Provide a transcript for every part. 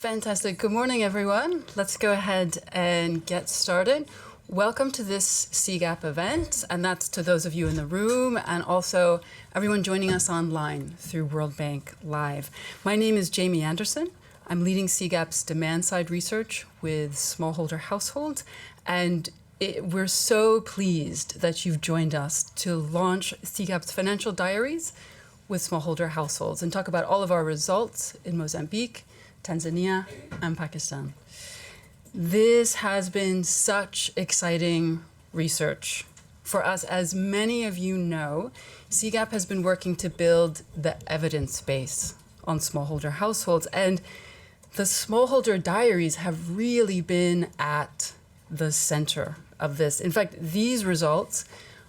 Fantastic. Good morning, everyone. Let's go ahead and get started. Welcome to this CGAP event, and that's to those of you in the room and also everyone joining us online through World Bank Live. My name is Jamie Anderson. I'm leading CGAP's demand-side research with smallholder households, and we're so pleased that you've joined us to launch CGAP's financial diaries with smallholder households and talk about all of our results in Mozambique, Tanzania, and Pakistan. This has been such exciting research for us. As many of you know, CGAP has been working to build the evidence base on smallholder households, and the Smallholder Diaries have really been at the center of this. In fact, these results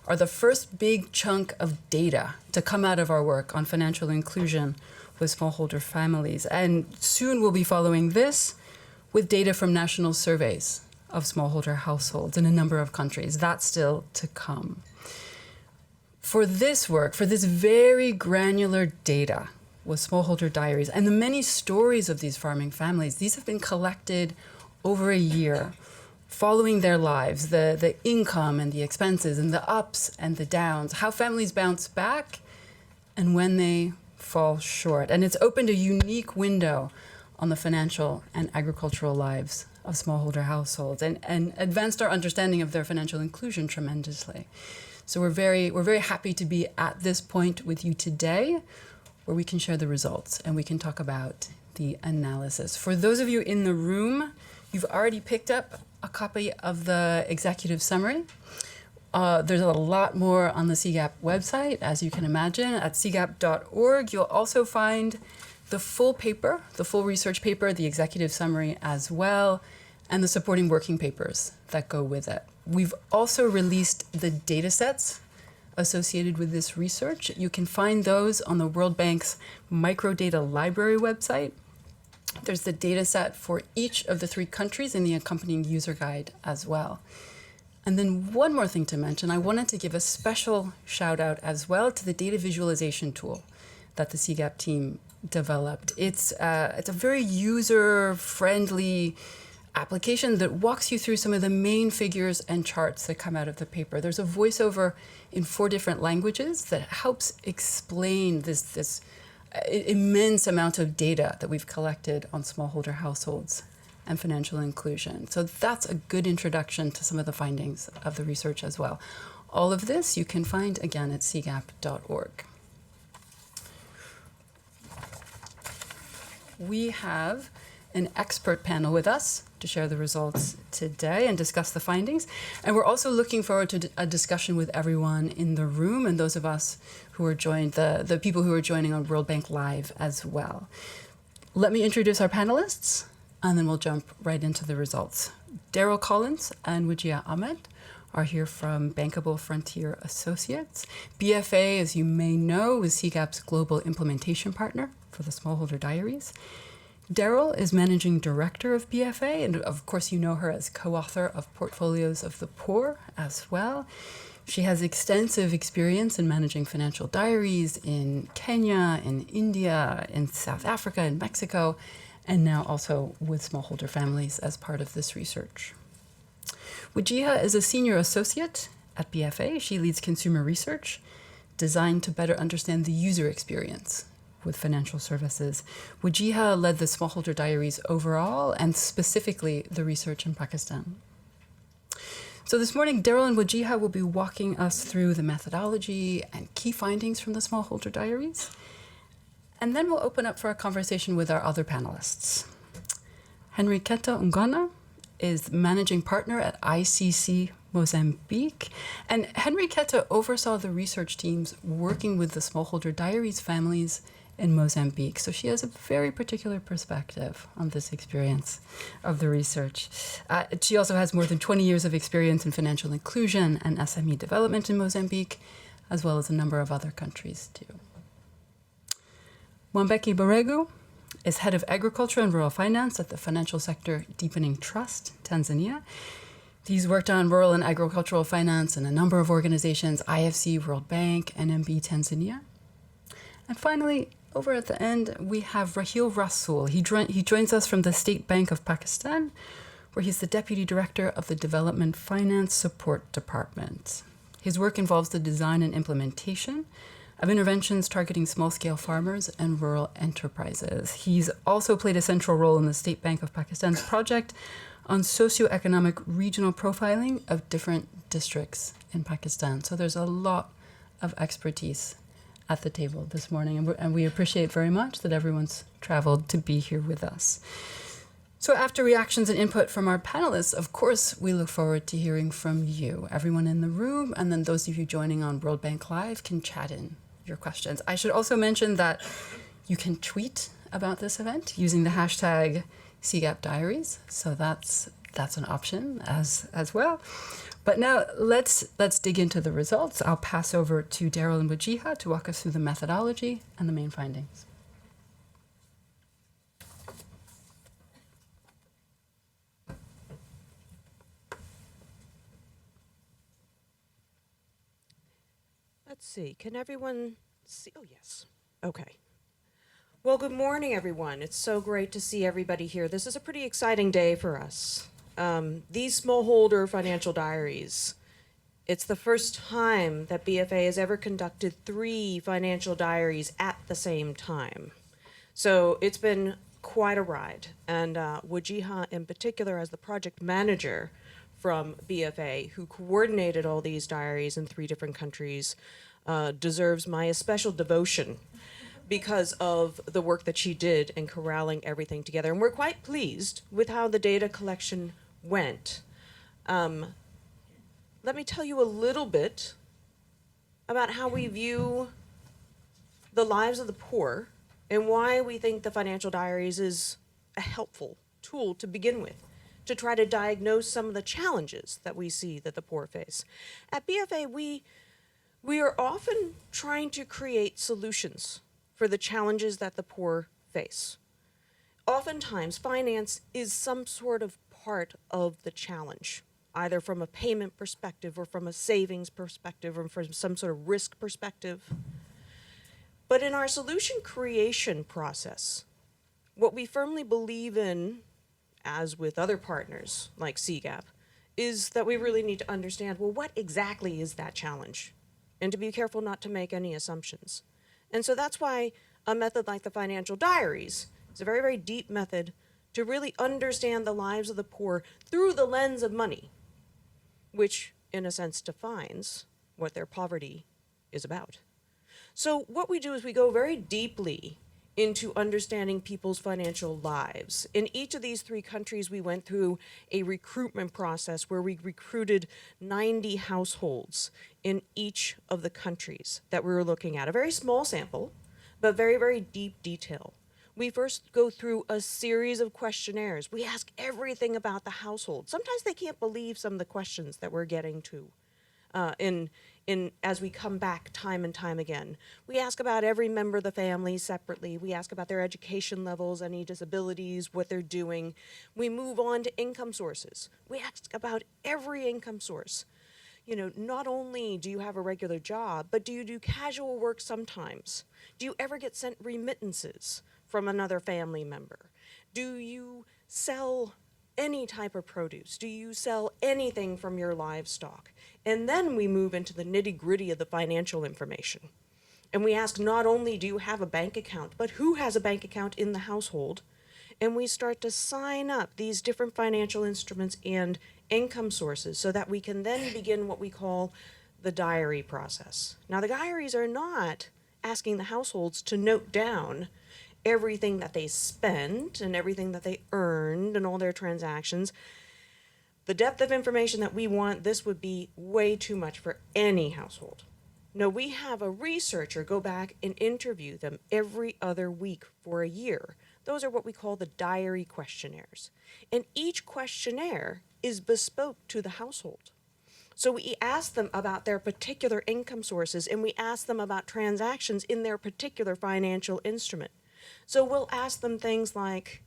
are the first big chunk of data to come out of our work on financial inclusion with smallholder families. And soon we'll be following this with data from national surveys of smallholder households in a number of countries. That's still to come. For this work, for this very granular data with Smallholder Diaries and the many stories of these farming families, these have been collected over a year, following their lives, the income and the expenses and the ups and the downs, how families bounce back and when they fall short. And it's opened a unique window on the financial and agricultural lives of smallholder households and advanced our understanding of their financial inclusion tremendously. So we're very happy to be at this point with you today where we can share the results and we can talk about the analysis. For those of you in the room, you've already picked up a copy of the executive summary. There's a lot more on the CGAP website, as you can imagine, at cgap.org. You'll also find the full paper, the full research paper, the executive summary as well, and the supporting working papers that go with it. We've also released the data sets associated with this research. You can find those on the World Bank's Microdata Library website. There's the data set for each of the 3 countries in the accompanying user guide as well. And then one more thing to mention, I wanted to give a special shout out as well to the data visualization tool that the CGAP team developed. It's a very user-friendly application that walks you through some of the main figures and charts that come out of the paper. There's a voiceover in 4 different languages that helps explain this immense amount of data that we've collected on smallholder households and financial inclusion. So that's a good introduction to some of the findings of the research as well. All of this you can find again at cgap.org. We have an expert panel with us to share the results today and discuss the findings. And we're also looking forward to a discussion with everyone in the room and those of us who are joined, the people who are joining on World Bank Live as well. Let me introduce our panelists, and then we'll jump right into the results. Daryl Collins and Wijia Ahmed are here from Bankable Frontier Associates. BFA, as you may know, is CGAP's global implementation partner for the Smallholder Diaries. Daryl is managing director of BFA, and of course you know her as co-author of Portfolios of the Poor as well. She has extensive experience in managing financial diaries in Kenya, in India, in South Africa, in Mexico, and now also with smallholder families as part of this research. Wijia is a senior associate at BFA. She leads consumer research designed to better understand the user experience with financial services. Wijia led the Smallholder Diaries overall and specifically the research in Pakistan. So this morning, Daryl and Wijia will be walking us through the methodology and key findings from the Smallholder Diaries. And then we'll open up for a conversation with our other panelists. Henriqueta Ungana is managing partner at ICC Mozambique. And Henriqueta oversaw the research teams working with the Smallholder Diaries families in Mozambique. So she has a very particular perspective on this experience of the research. She also has more than 20 years of experience in financial inclusion and SME development in Mozambique, as well as a number of other countries too. Mwambeki Baregu is head of agriculture and rural finance at the Financial Sector Deepening Trust, Tanzania. He's worked on rural and agricultural finance in a number of organizations, IFC, World Bank, NMB Tanzania. And finally, over at the end, we have Raheel Rasool. He joins us from the State Bank of Pakistan, where he's the Deputy Director of the Development Finance Support Department. His work involves the design and implementation of interventions targeting small-scale farmers and rural enterprises. He's also played a central role in the State Bank of Pakistan's project on socioeconomic regional profiling of different districts in Pakistan. So there's a lot of expertise at the table this morning, and we appreciate very much that everyone's traveled to be here with us. So after reactions and input from our panelists, of course, we look forward to hearing from you, everyone in the room, and then those of you joining on World Bank Live can chat in your questions. I should also mention that you can tweet about this event using the hashtag CGAP Diaries, so that's an option as well. But now let's dig into the results. I'll pass over to Daryl and Wajiha to walk us through the methodology and the main findings. Let's see, can everyone see? Oh, yes. Okay. Well, good morning, everyone. It's so great to see everybody here. This is a pretty exciting day for us. These Smallholder Financial Diaries, it's the first time that BFA has ever conducted 3 financial diaries at the same time. So it's been quite a ride. And Wajiha, in particular, as the project manager from BFA, who coordinated all these diaries in 3 different countries, deserves my especial devotion because of the work that she did in corralling everything together. And we're quite pleased with how the data collection went. Let me tell you a little bit about how we view the lives of the poor and why we think the financial diaries is a helpful tool to begin with, to try to diagnose some of the challenges that we see that the poor face. At BFA, we are often trying to create solutions for the challenges that the poor face. Oftentimes, finance is some sort of part of the challenge, either from a payment perspective or from a savings perspective or from some sort of risk perspective. But in our solution creation process, what we firmly believe in, as with other partners like CGAP, is that we really need to understand, well, what exactly is that challenge? And to be careful not to make any assumptions. And so that's why a method like the financial diaries is a very, very deep method to really understand the lives of the poor through the lens of money, which in a sense defines what their poverty is about. So what we do is we go very deeply into understanding people's financial lives. In each of these 3 countries, we went through a recruitment process where we recruited 90 households in each of the countries that we were looking at. A very small sample, but very, very deep detail. We first go through a series of questionnaires. We ask everything about the household. Sometimes they can't believe some of the questions that we're getting to as we come back time and time again. We ask about every member of the family separately. We ask about their education levels, any disabilities, what they're doing. We move on to income sources. We ask about every income source. You know, not only do you have a regular job, but do you do casual work sometimes? Do you ever get sent remittances from another family member? Do you sell any type of produce? Do you sell anything from your livestock? And then we move into the nitty-gritty of the financial information. And we ask, not only do you have a bank account, but who has a bank account in the household? And we start to sign up these different financial instruments and income sources so that we can then begin what we call the diary process. Now, the diaries are not asking the households to note down everything that they spent and everything that they earned and all their transactions. The depth of information that we want, this would be way too much for any household. No, we have a researcher go back and interview them every other week for a year. Those are what we call the diary questionnaires. And each questionnaire is bespoke to the household. So we ask them about their particular income sources and we ask them about transactions in their particular financial instrument. So we'll ask them things like,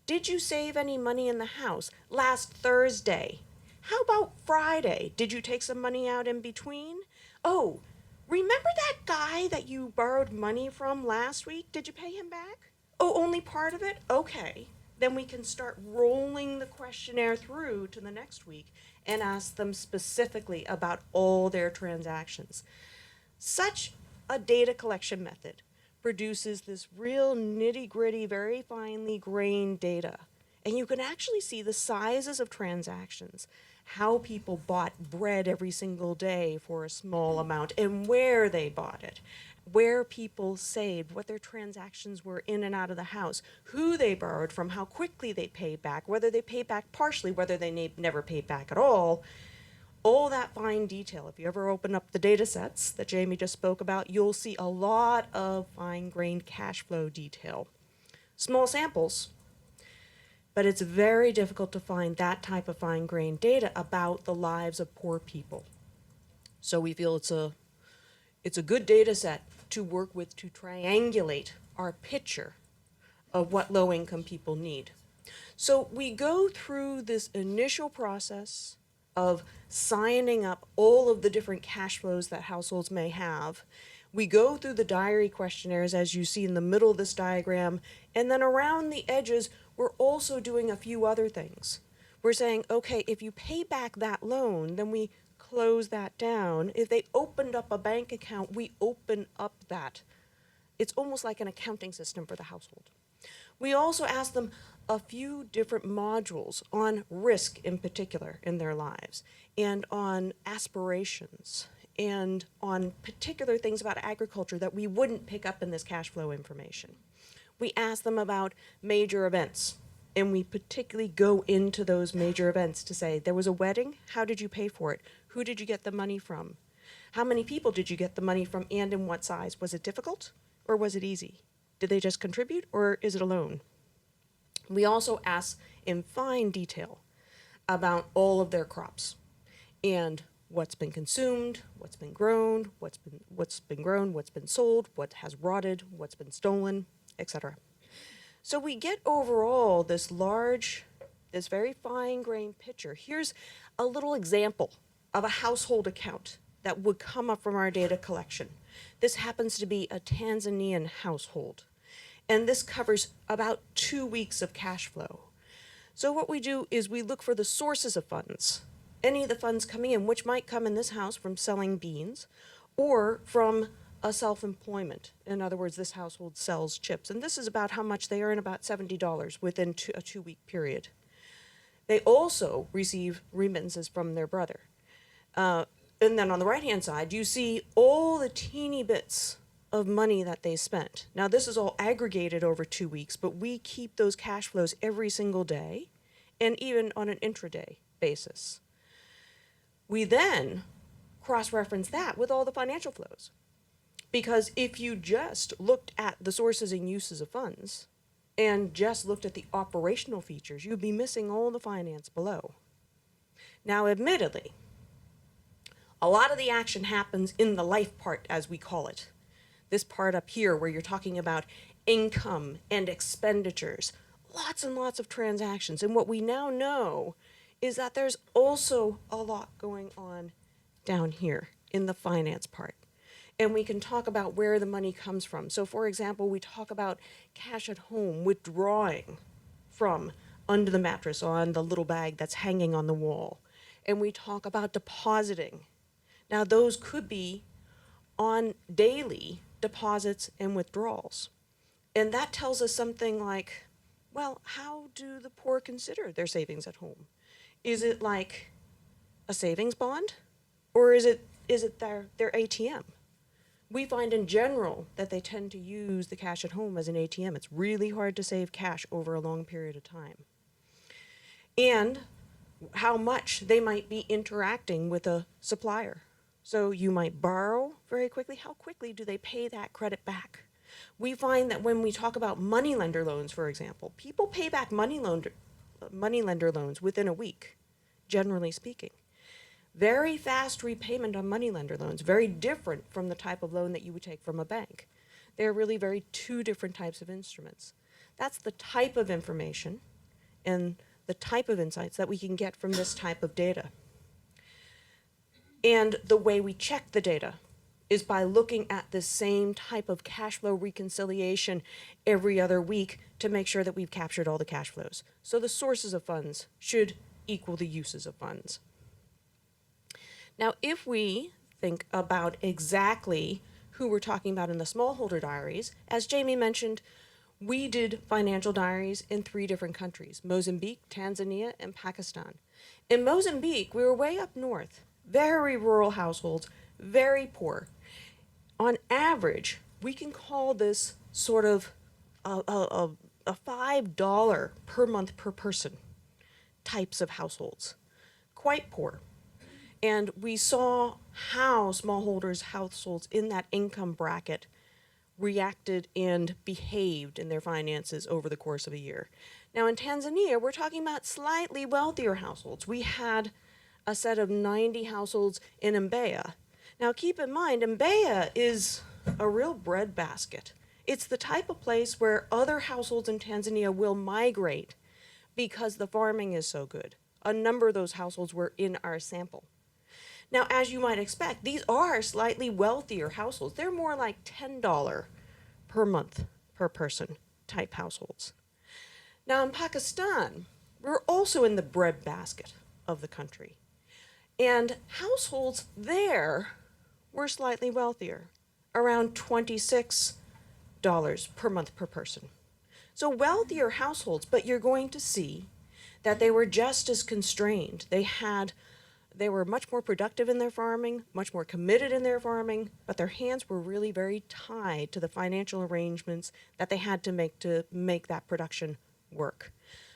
did you save any money in the house last Thursday? How about Friday? Did you take some money out in between? Oh, remember that guy that you borrowed money from last week? Did you pay him back? Oh, only part of it? Okay. Then we can start rolling the questionnaire through to the next week and ask them specifically about all their transactions. Such a data collection method produces this real nitty-gritty, very finely grained data. And you can actually see the sizes of transactions, how people bought bread every single day for a small amount, and where they bought it, where people saved, what their transactions were in and out of the house, who they borrowed from, how quickly they paid back, whether they paid back partially, whether they never paid back at all. All that fine detail. If you ever open up the data sets that Jamie just spoke about, you'll see a lot of fine-grained cash flow detail. Small samples, but it's very difficult to find that type of fine-grained data about the lives of poor people. So we feel it's a good data set to work with to triangulate our picture of what low-income people need. So we go through this initial process of signing up all of the different cash flows that households may have. We go through the diary questionnaires, as you see in the middle of this diagram, and then around the edges, we're also doing a few other things. We're saying, okay, if you pay back that loan, then we close that down. If they opened up a bank account, we open up that. It's almost like an accounting system for the household. We also ask them a few different modules on risk in particular in their lives, and on aspirations, and on particular things about agriculture that we wouldn't pick up in this cash flow information. We ask them about major events, and we particularly go into those major events to say, there was a wedding, how did you pay for it? Who did you get the money from? How many people did you get the money from, and in what size? Was it difficult or was it easy? Did they just contribute, or is it a loan? We also ask in fine detail about all of their crops and what's been consumed, what's been grown, what's been sold, what has rotted, what's been stolen, etc. So we get overall this very fine-grained picture. Here's a little example of a household account that would come up from our data collection. This happens to be a Tanzanian household, and this covers about 2 weeks of cash flow. So what we do is we look for the sources of funds, any of the funds coming in, which might come in this house from selling beans or from a self-employment. In other words, this household sells chips, and this is about how much they earn, about $70 within a 2-week period. They also receive remittances from their brother. And then on the right-hand side, you see all the teeny bits of money that they spent. Now, this is all aggregated over 2 weeks, but we keep those cash flows every single day and even on an intraday basis. We then cross-reference that with all the financial flows. Because if you just looked at the sources and uses of funds and just looked at the operational features, you'd be missing all the finance below. Now, admittedly, a lot of the action happens in the life part, as we call it. This part up here where you're talking about income and expenditures, lots and lots of transactions. And what we now know is that there's also a lot going on down here in the finance part. And we can talk about where the money comes from. So for example, we talk about cash at home, withdrawing from under the mattress on the little bag that's hanging on the wall. And we talk about depositing. Now those could be on daily deposits and withdrawals. And that tells us something like, well, how do the poor consider their savings at home? Is it like a savings bond? Or is it their ATM? We find in general that they tend to use the cash at home as an ATM. It's really hard to save cash over a long period of time. And how much they might be interacting with a supplier. So you might borrow very quickly. How quickly do they pay that credit back? We find that when we talk about moneylender loans, for example, people pay back moneylender loans within a week, generally speaking. Very fast repayment on moneylender loans, very different from the type of loan that you would take from a bank. They're really very two different types of instruments. That's the type of information and the type of insights that we can get from this type of data. And the way we check the data is by looking at the same type of cash flow reconciliation every other week to make sure that we've captured all the cash flows. So the sources of funds should equal the uses of funds. Now, if we think about exactly who we're talking about in the Smallholder Diaries, as Jamie mentioned, we did financial diaries in 3 different countries, Mozambique, Tanzania, and Pakistan. In Mozambique, we were way up north, very rural households, very poor. On average, we can call this sort of a $5 per month per person types of households, quite poor. And we saw how smallholders households in that income bracket reacted and behaved in their finances over the course of a year. Now in Tanzania, we're talking about slightly wealthier households. We had a set of 90 households in Mbeya. Now keep in mind, Mbeya is a real breadbasket. It's the type of place where other households in Tanzania will migrate because the farming is so good. A number of those households were in our sample. Now, as you might expect, these are slightly wealthier households. They're more like $10 per month per person type households. Now, in Pakistan, we're also in the breadbasket of the country. And households there were slightly wealthier, around $26 per month per person. So wealthier households, but you're going to see that they were just as constrained. They were much more productive in their farming, much more committed in their farming, but their hands were really very tied to the financial arrangements that they had to make that production work.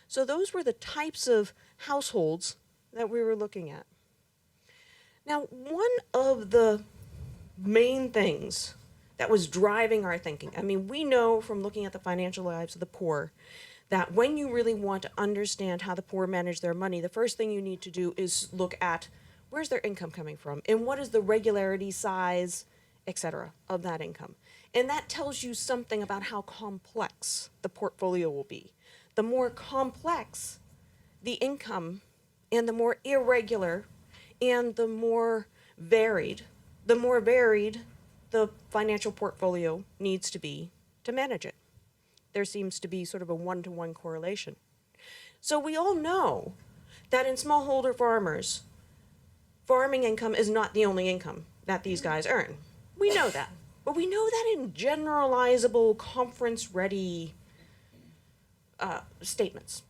So those were the types of households that we were looking at. Now, one of the main things that was driving our thinking, I mean, we know from looking at the financial lives of the poor that when you really want to understand how the poor manage their money, the first thing you need to do is look at where's their income coming from and what is the regularity, size, etc. of that income. And that tells you something about how complex the portfolio will be. The more complex the income and the more irregular and the more varied the financial portfolio needs to be to manage it. There seems to be sort of a one-to-one correlation. So we all know that in smallholder farmers, farming income is not the only income that these guys earn. We know that. But we know that in generalizable, conference-ready statements.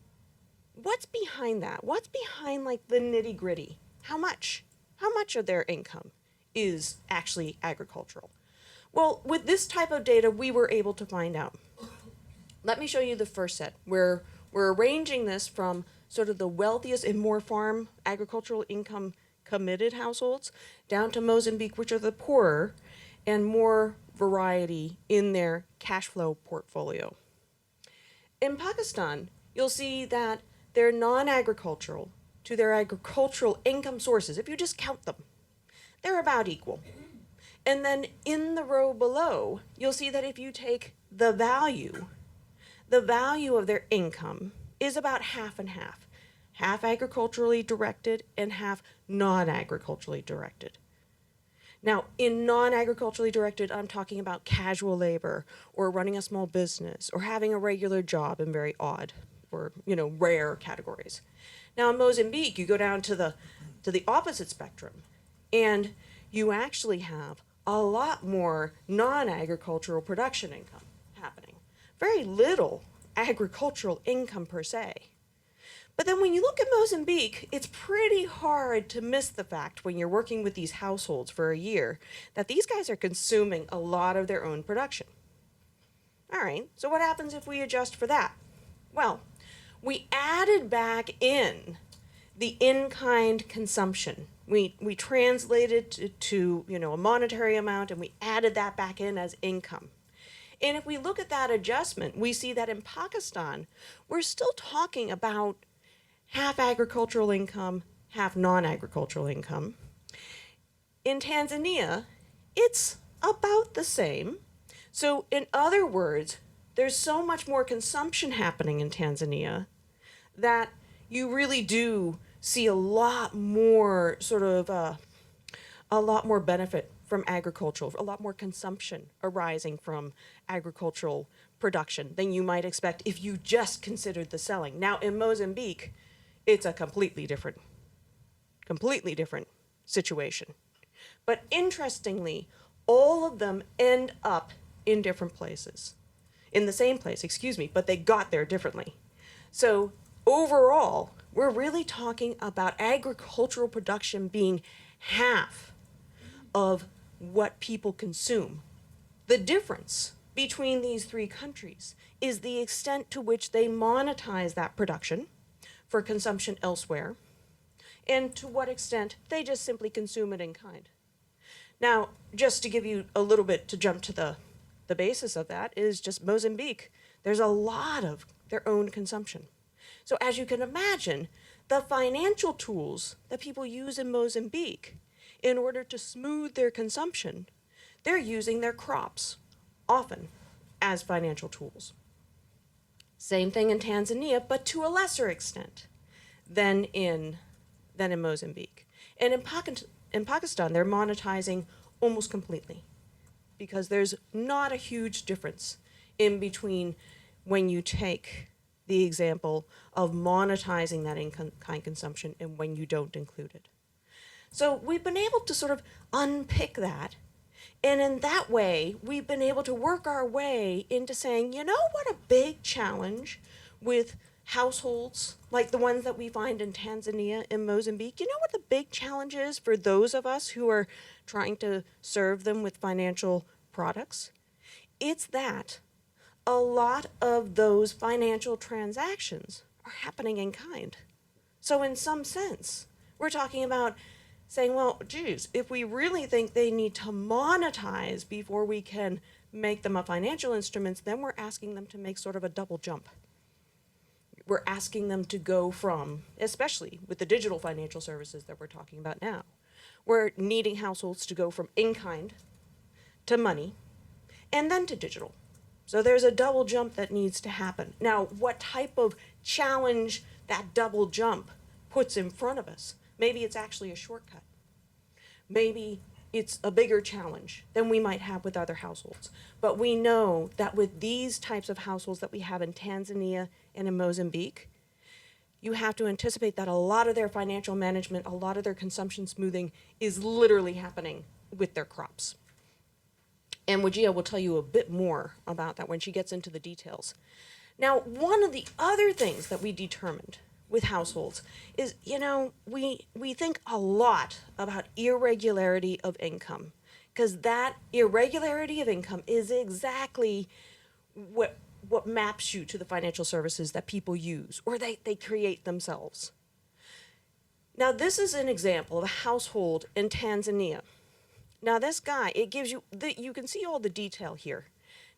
What's behind that? What's behind like the nitty-gritty? How much? How much of their income is actually agricultural? Well, with this type of data, we were able to find out. Let me show you the first set, where we're arranging this from sort of the wealthiest and more farm agricultural income committed households down to Mozambique, which are the poorer and more variety in their cash flow portfolio. In Pakistan, you'll see that their non-agricultural to their agricultural income sources, if you just count them, they're about equal. And then in the row below, you'll see that if you take the value of their income is about half and half agriculturally directed and half non-agriculturally directed. Now, in non-agriculturally directed, I'm talking about casual labor or running a small business or having a regular job in very odd or, rare categories. Now, in Mozambique, you go down to the opposite spectrum, and you actually have a lot more non-agricultural production income happening. Very little agricultural income per se. But then when you look at Mozambique, it's pretty hard to miss the fact when you're working with these households for a year that these guys are consuming a lot of their own production. All right, so what happens if we adjust for that? Well, we added back in the in-kind consumption. We translated to a monetary amount, and we added that back in as income. And if we look at that adjustment, we see that in Pakistan, we're still talking about half agricultural income, half non-agricultural income. In Tanzania, it's about the same. So in other words, there's so much more consumption happening in Tanzania that you really do see a lot more benefit from agricultural, a lot more consumption arising from agricultural production than you might expect if you just considered the selling. Now, in Mozambique, it's a completely different situation. But interestingly, all of them end up in different places. In the same place, excuse me, but they got there differently. So overall, we're really talking about agricultural production being half of what people consume. The difference between these three countries is the extent to which they monetize that production for consumption elsewhere, and to what extent they just simply consume it in kind. Now, just to give you a little bit to jump to the basis of that is just Mozambique. There's a lot of their own consumption. So as you can imagine, the financial tools that people use in Mozambique in order to smooth their consumption, they're using their crops often as financial tools. Same thing in Tanzania, but to a lesser extent than in Mozambique. And in Pakistan, they're monetizing almost completely because there's not a huge difference in between when you take the example of monetizing that in-kind consumption and when you don't include it. So we've been able to sort of unpick that. And in that way, we've been able to work our way into saying, you know what a big challenge with households like the ones that we find in Tanzania and Mozambique, you know what the big challenge is for those of us who are trying to serve them with financial products? It's that a lot of those financial transactions are happening in kind. So in some sense, we're talking about saying, well, geez, if we really think they need to monetize before we can make them a financial instrument, then we're asking them to make sort of a double jump. We're asking them to go from, especially with the digital financial services that we're talking about now, we're needing households to go from in-kind to money and then to digital. So there's a double jump that needs to happen. Now, what type of challenge that double jump puts in front of us? Maybe it's actually a shortcut. Maybe it's a bigger challenge than we might have with other households. But we know that with these types of households that we have in Tanzania and in Mozambique, you have to anticipate that a lot of their financial management, a lot of their consumption smoothing is literally happening with their crops. And Wajia will tell you a bit more about that when she gets into the details. Now, one of the other things that we determined with households is, we think a lot about irregularity of income, because that irregularity of income is exactly what maps you to the financial services that people use or they create themselves. Now, this is an example of a household in Tanzania. Now, this guy, it gives you, you can see all the detail here.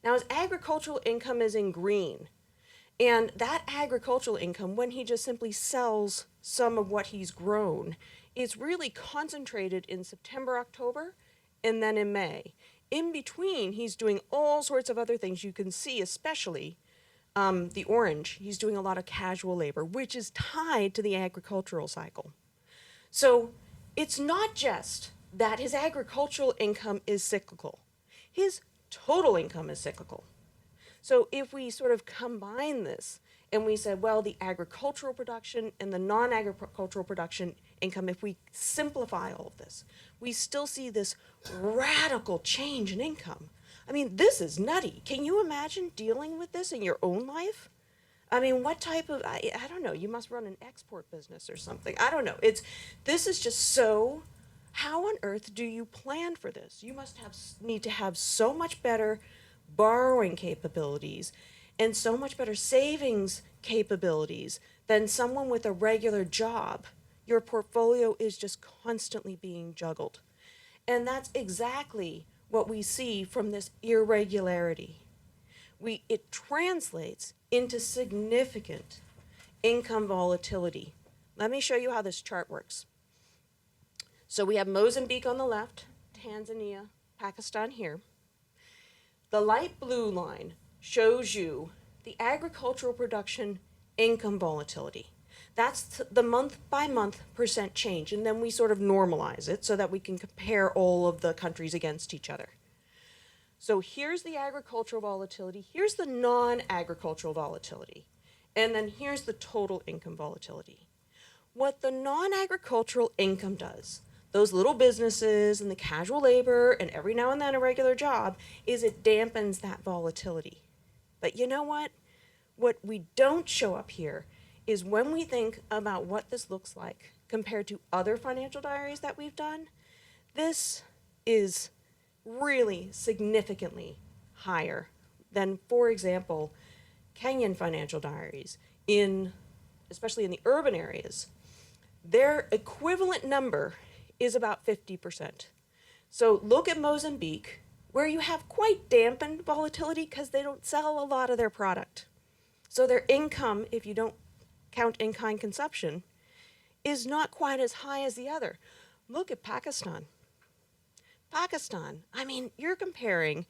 Now, his agricultural income is in green. And that agricultural income, when he just simply sells some of what he's grown, is really concentrated in September, October, and then in May. In between, he's doing all sorts of other things. You can see, especially the orange, he's doing a lot of casual labor, which is tied to the agricultural cycle. So it's not just that his agricultural income is cyclical. His total income is cyclical. So if we sort of combine this and we said, well, the agricultural production and the non-agricultural production income, if we simplify all of this, we still see this radical change in income. I mean, this is nutty. Can you imagine dealing with this in your own life? I mean, what type of, I don't know, you must run an export business or something. I don't know. This is just so, how on earth do you plan for this? You must need to have so much better borrowing capabilities and so much better savings capabilities than someone with a regular job. Your portfolio is just constantly being juggled. And that's exactly what we see from this irregularity. It translates into significant income volatility. Let me show you how this chart works. So we have Mozambique on the left, Tanzania, Pakistan here. The light blue line shows you the agricultural production income volatility. That's the month by month percent change. And then we sort of normalize it so that we can compare all of the countries against each other. So here's the agricultural volatility, here's the non-agricultural volatility, and then here's the total income volatility. What the non-agricultural income does, those little businesses and the casual labor and every now and then a regular job, is it dampens that volatility. But you know what? What we don't show up here is when we think about what this looks like compared to other financial diaries that we've done, this is really significantly higher than, for example, Kenyan financial diaries, especially in the urban areas. Their equivalent number is about 50%. So look at Mozambique, where you have quite dampened volatility because they don't sell a lot of their product. So their income, if you don't count in-kind consumption, is not quite as high as the other. Look at Pakistan. Pakistan, I mean, you're comparing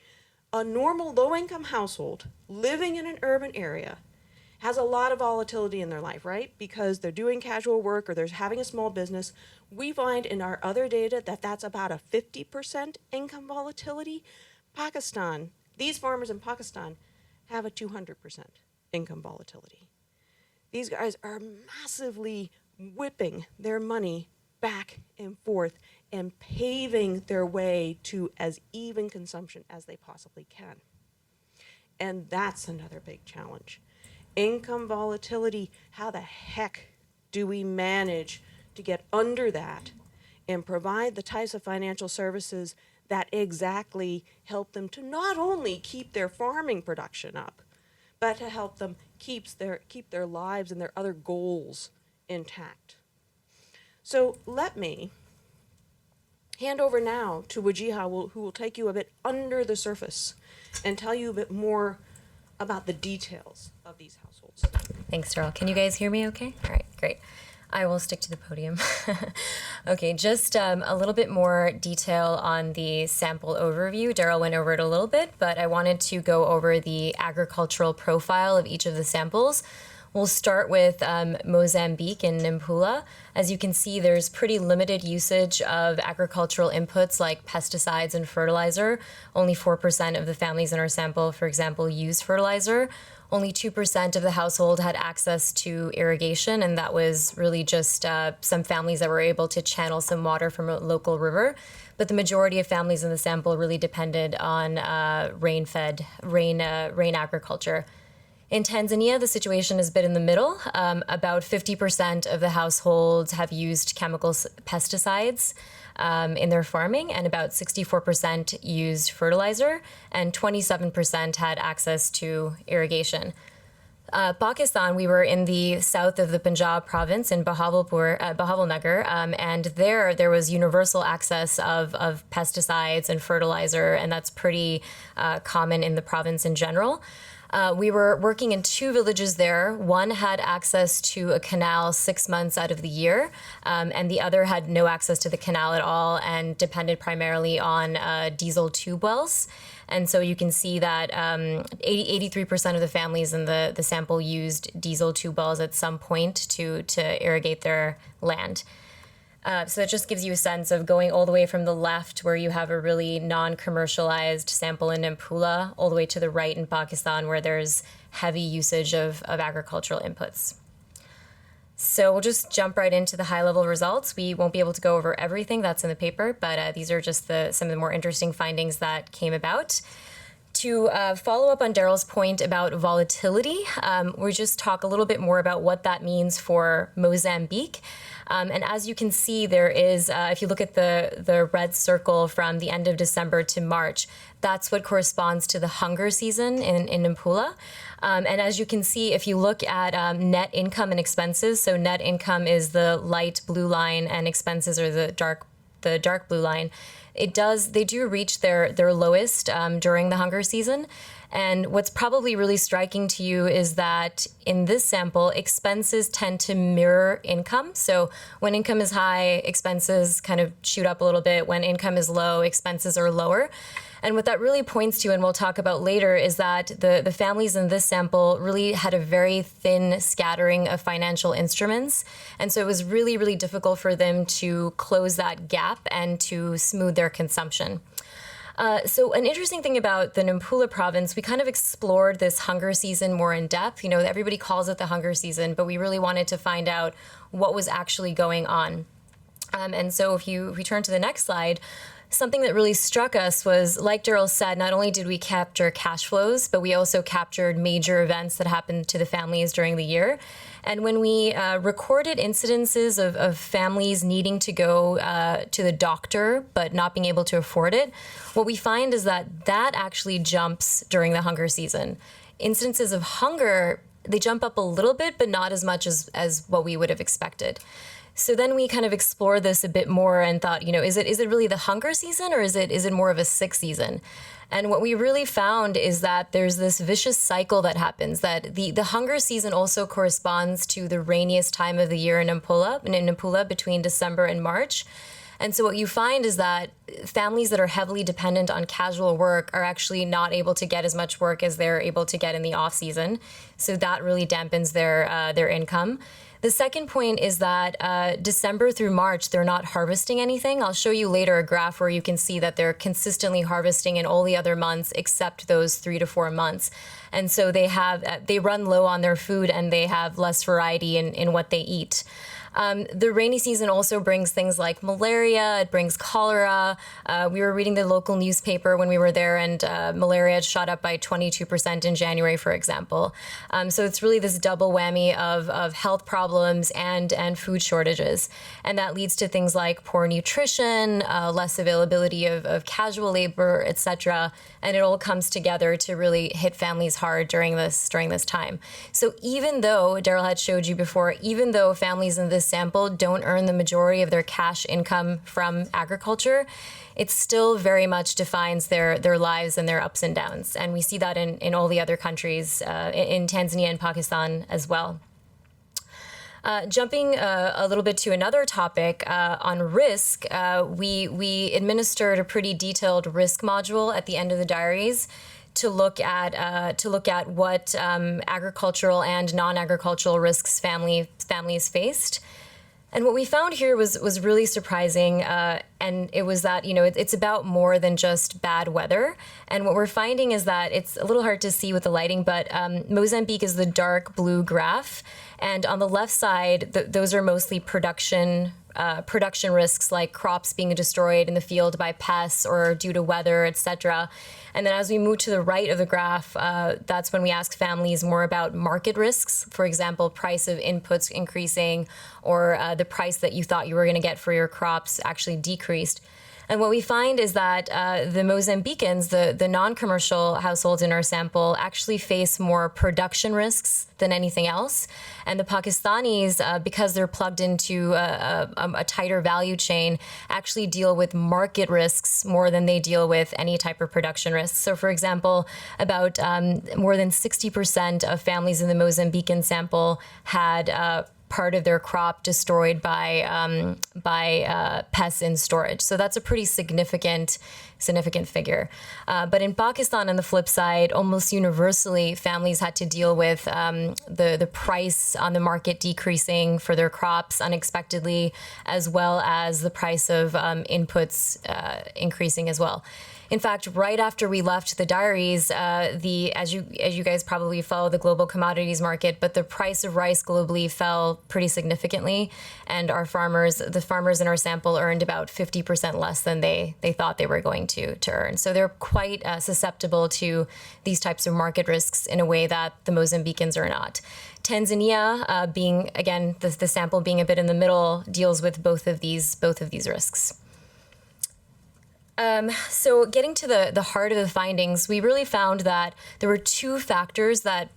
a normal low-income household living in an urban area, has a lot of volatility in their life, right? Because they're doing casual work or they're having a small business. We find in our other data that that's about a 50% income volatility. Pakistan, these farmers in Pakistan have a 200% income volatility. These guys are massively whipping their money back and forth and paving their way to as even consumption as they possibly can. And that's another big challenge. Income volatility, how the heck do we manage to get under that and provide the types of financial services that exactly help them to not only keep their farming production up, but to help them keep their lives and their other goals intact. So let me hand over now to Wajiha, who will take you a bit under the surface and tell you a bit more about the details of these households. Thanks, Daryl. Can you guys hear me okay? All right, great. I will stick to the podium. Okay, just a little bit more detail on the sample overview. Daryl went over it a little bit, but I wanted to go over the agricultural profile of each of the samples. We'll start with Mozambique and Nampula. As you can see, there's pretty limited usage of agricultural inputs like pesticides and fertilizer. Only 4% of the families in our sample, for example, use fertilizer. Only 2% of the household had access to irrigation, and that was really just some families that were able to channel some water from a local river. But the majority of families in the sample really depended on rain agriculture. In Tanzania, the situation is a bit in the middle. About 50% of the households have used chemical pesticides in their farming, and about 64% used fertilizer, and 27% had access to irrigation. Pakistan, we were in the south of the Punjab province in Bahawalnagar, and there was universal access of pesticides and fertilizer, and that's pretty common in the province in general. We were working in 2 villages there. One had access to a canal 6 months out of the year, and the other had no access to the canal at all and depended primarily on diesel tube wells. And so you can see that 83% of the families in the sample used diesel tube wells at some point to irrigate their land. So it just gives you a sense of going all the way from the left, where you have a really non-commercialized sample in Nampula, all the way to the right in Pakistan, where there's heavy usage of agricultural inputs. So we'll just jump right into the high-level results. We won't be able to go over everything that's in the paper, but these are just some of the more interesting findings that came about. To follow up on Daryl's point about volatility, we just talk a little bit more about what that means for Mozambique. And as you can see, there is, if you look at the red circle from the end of December to March, that's what corresponds to the hunger season in Nampula. And as you can see, if you look at net income and expenses, so net income is the light blue line and expenses are the dark blue line. They do reach their lowest during the hunger season. And what's probably really striking to you is that in this sample, expenses tend to mirror income. So when income is high, expenses kind of shoot up a little bit. When income is low, expenses are lower. And what that really points to, and we'll talk about later, is that the families in this sample really had a very thin scattering of financial instruments. And so it was really, really difficult for them to close that gap and to smooth their consumption. So an interesting thing about the Nampula province, we kind of explored this hunger season more in depth. Everybody calls it the hunger season, but we really wanted to find out what was actually going on. And so if we turn to the next slide, something that really struck us was, like Daryl said, not only did we capture cash flows, but we also captured major events that happened to the families during the year. And when we recorded incidences of families needing to go to the doctor but not being able to afford it, what we find is that actually jumps during the hunger season. Incidences of hunger, they jump up a little bit, but not as much as what we would have expected. So then we kind of explored this a bit more and thought, is it really the hunger season, or is it more of a sick season? And what we really found is that there's this vicious cycle that happens, that the hunger season also corresponds to the rainiest time of the year in Nampula between December and March. And so what you find is that families that are heavily dependent on casual work are actually not able to get as much work as they're able to get in the off season. So that really dampens their income. The second point is that December through March, they're not harvesting anything. I'll show you later a graph where you can see that they're consistently harvesting in all the other months except those 3 to 4 months. And so they run low on their food and they have less variety in what they eat. The rainy season also brings things like malaria, it brings cholera. We were reading the local newspaper when we were there, and malaria had shot up by 22% in January, for example. So it's really this double whammy of health problems and food shortages. And that leads to things like poor nutrition, less availability of casual labor, etc. And it all comes together to really hit families hard during this time. So even though, Daryl had showed you before, even though families in this sample don't earn the majority of their cash income from agriculture, it still very much defines their lives and their ups and downs. And we see that in all the other countries, in Tanzania and Pakistan as well. Jumping a little bit to another topic on risk, we administered a pretty detailed risk module at the end of the diaries to look at what agricultural and non-agricultural risks families faced. And what we found here was really surprising, and it was that, it's about more than just bad weather. And what we're finding is that it's a little hard to see with the lighting, but Mozambique is the dark blue graph. And on the left side, those are mostly production risks, like crops being destroyed in the field by pests or due to weather, etc. And then as we move to the right of the graph, that's when we ask families more about market risks. For example, price of inputs increasing, or the price that you thought you were going to get for your crops actually decreased. And what we find is that the Mozambicans, the non-commercial households in our sample, actually face more production risks than anything else. And the Pakistanis, because they're plugged into a tighter value chain, actually deal with market risks more than they deal with any type of production risks. So, for example, about more than 60% of families in the Mozambican sample had part of their crop destroyed by pests in storage. So that's a pretty significant figure. But in Pakistan, on the flip side, almost universally, families had to deal with the price on the market decreasing for their crops unexpectedly, as well as the price of inputs increasing as well. In fact, right after we left the diaries, as you guys probably follow the global commodities market, but the price of rice globally fell pretty significantly, and the farmers in our sample earned about 50% less than they thought they were going to earn. So they're quite susceptible to these types of market risks in a way that the Mozambicans are not. Tanzania, being again the sample being a bit in the middle, deals with both of these risks. So getting to the heart of the findings, we really found that there were two factors that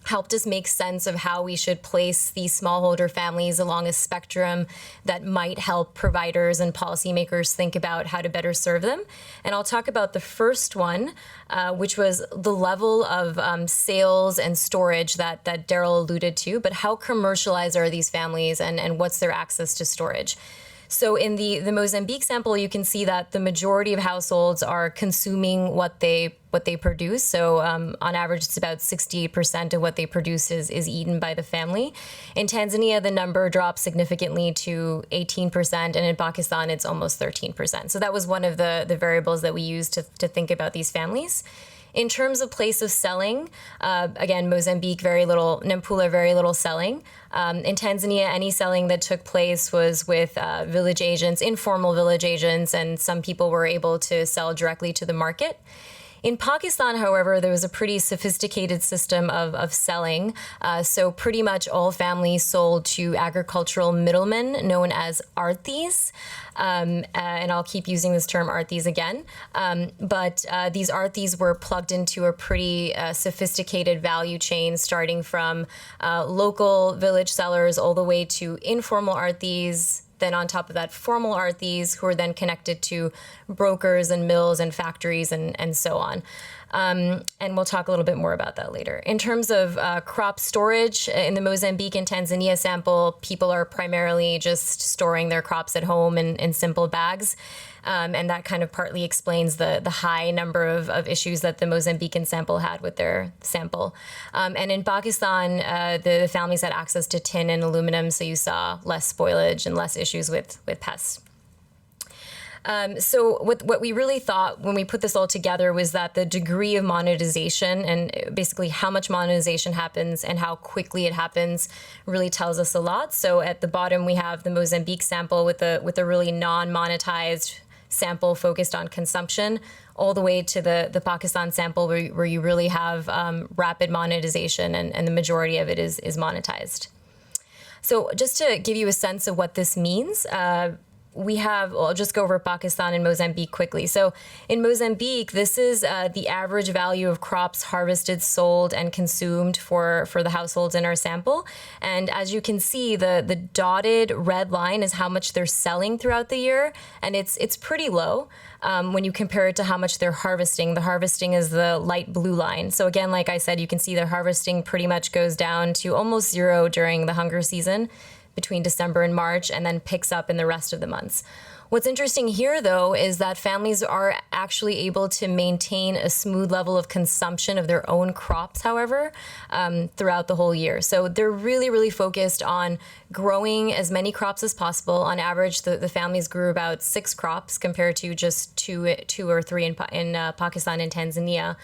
helped us make sense of how we should place these smallholder families along a spectrum that might help providers and policymakers think about how to better serve them. And I'll talk about the first one, which was the level of sales and storage that Daryl alluded to, but how commercialized are these families and what's their access to storage? So in the Mozambique sample, you can see that the majority of households are consuming what they produce. So on average, it's about 68% of what they produce is eaten by the family. In Tanzania, the number drops significantly to 18%, and in Pakistan, it's almost 13%. So that was one of the variables that we used to think about these families. In terms of place of selling, again, Mozambique, very little, Nampula, very little selling. In Tanzania, any selling that took place was with village agents, informal village agents, and some people were able to sell directly to the market. In Pakistan, however, there was a pretty sophisticated system of selling. So pretty much all families sold to agricultural middlemen known as arthis. And I'll keep using this term arthis again. But these arthis were plugged into a pretty sophisticated value chain, starting from local village sellers all the way to informal arthis. Then on top of that, formal arthis who are then connected to brokers and mills and factories and so on. And we'll talk a little bit more about that later. In terms of crop storage, in the Mozambique and Tanzania sample, people are primarily just storing their crops at home in simple bags. And that kind of partly explains the high number of issues that the Mozambican sample had with their sample. And in Pakistan, the families had access to tin and aluminum, so you saw less spoilage and less issues with pests. So what we really thought when we put this all together was that the degree of monetization and basically how much monetization happens and how quickly it happens really tells us a lot. So at the bottom, we have the Mozambique sample with a really non-monetized sample focused on consumption, all the way to the Pakistan sample where you really have rapid monetization and the majority of it is monetized. So just to give you a sense of what this means, I'll just go over Pakistan and Mozambique quickly. So in Mozambique, this is the average value of crops harvested, sold, and consumed for the households in our sample. And as you can see, the dotted red line is how much they're selling throughout the year. And it's pretty low when you compare it to how much they're harvesting. The harvesting is the light blue line. So again, like I said, you can see the harvesting pretty much goes down to almost zero during the hunger season, between December and March, and then picks up in the rest of the months. What's interesting here, though, is that families are actually able to maintain a smooth level of consumption of their own crops, however, throughout the whole year. So they're really, really focused on growing as many crops as possible. On average, the families grew about 6 crops compared to just two or three in Pakistan and Tanzania.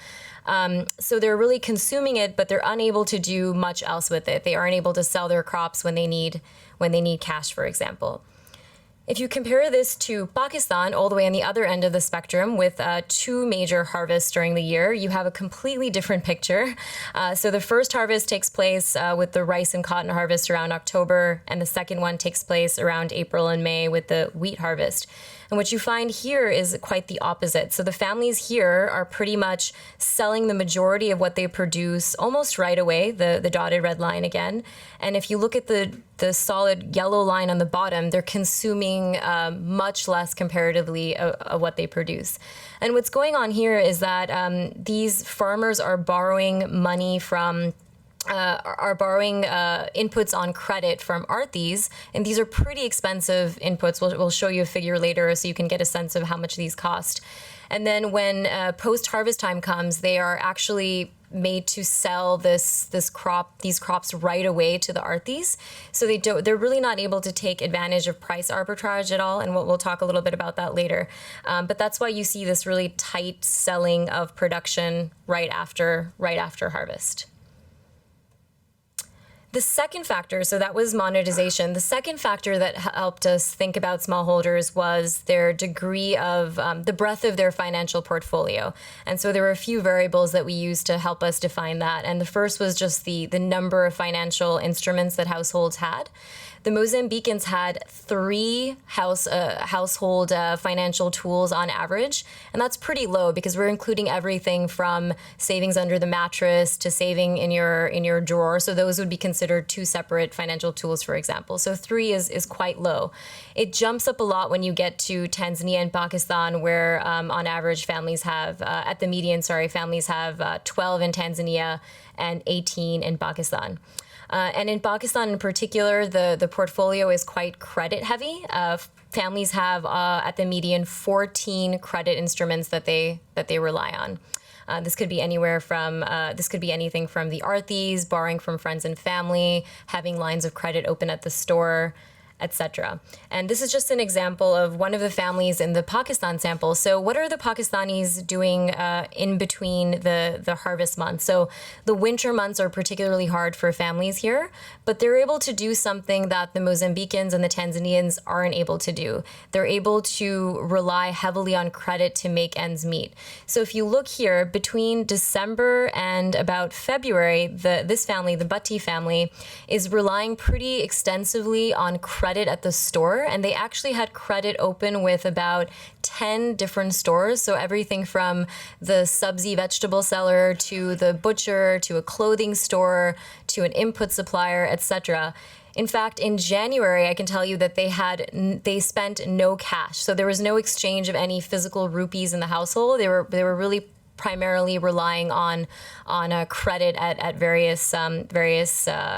So they're really consuming it, but they're unable to do much else with it. They aren't able to sell their crops when they need cash, for example. If you compare this to Pakistan, all the way on the other end of the spectrum, with 2 major harvests during the year, you have a completely different picture. So the first harvest takes place with the rice and cotton harvest around October, and the second one takes place around April and May with the wheat harvest. And what you find here is quite the opposite. So the families here are pretty much selling the majority of what they produce almost right away, the dotted red line again. And if you look at the solid yellow line on the bottom, they're consuming much less comparatively of what they produce. And what's going on here is that these farmers are borrowing money from inputs on credit from arthis, and these are pretty expensive inputs. We'll show you a figure later so you can get a sense of how much these cost. And then when post-harvest time comes, they are actually made to sell these crops right away to the arthis. So they're really not able to take advantage of price arbitrage at all, and we'll talk a little bit about that later. But that's why you see this really tight selling of production right after harvest. The second factor, so that was monetization. The second factor that helped us think about smallholders was their degree of the breadth of their financial portfolio. And so there were a few variables that we used to help us define that. And the first was just the number of financial instruments that households had. The Mozambicans had 3 household financial tools on average, and that's pretty low because we're including everything from savings under the mattress to saving in your drawer. So those would be considered 2 separate financial tools, for example. So 3 is quite low. It jumps up a lot when you get to Tanzania and Pakistan, where on average families have, at the median, families have 12 in Tanzania and 18 in Pakistan. And in Pakistan in particular, the portfolio is quite credit heavy. Families have at the median 14 credit instruments that they rely on. This could be anything from the Arthis, borrowing from friends and family, having lines of credit open at the store, etc. And this is just an example of one of the families in the Pakistan sample. So what are the Pakistanis doing in between the harvest months? So the winter months are particularly hard for families here, but they're able to do something that the Mozambicans and the Tanzanians aren't able to do. They're able to rely heavily on credit to make ends meet. So if you look here, between December and about February, this family, the Bhatti family, is relying pretty extensively on credit at the store, and they actually had credit open with about 10 different stores. So everything from the sabzi vegetable seller to the butcher to a clothing store to an input supplier, etc. In fact, in January, I can tell you that they spent no cash. So there was no exchange of any physical rupees in the household. They were really primarily relying on credit at various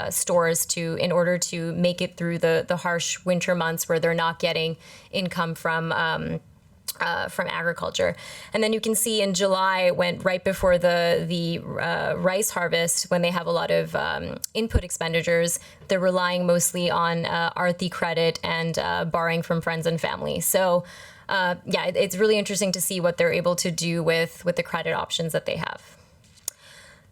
stores in order to make it through the harsh winter months where they're not getting income from agriculture. And then you can see in July, right before the rice harvest, when they have a lot of input expenditures, they're relying mostly on Arthi credit and borrowing from friends and family. So it's really interesting to see what they're able to do with the credit options that they have.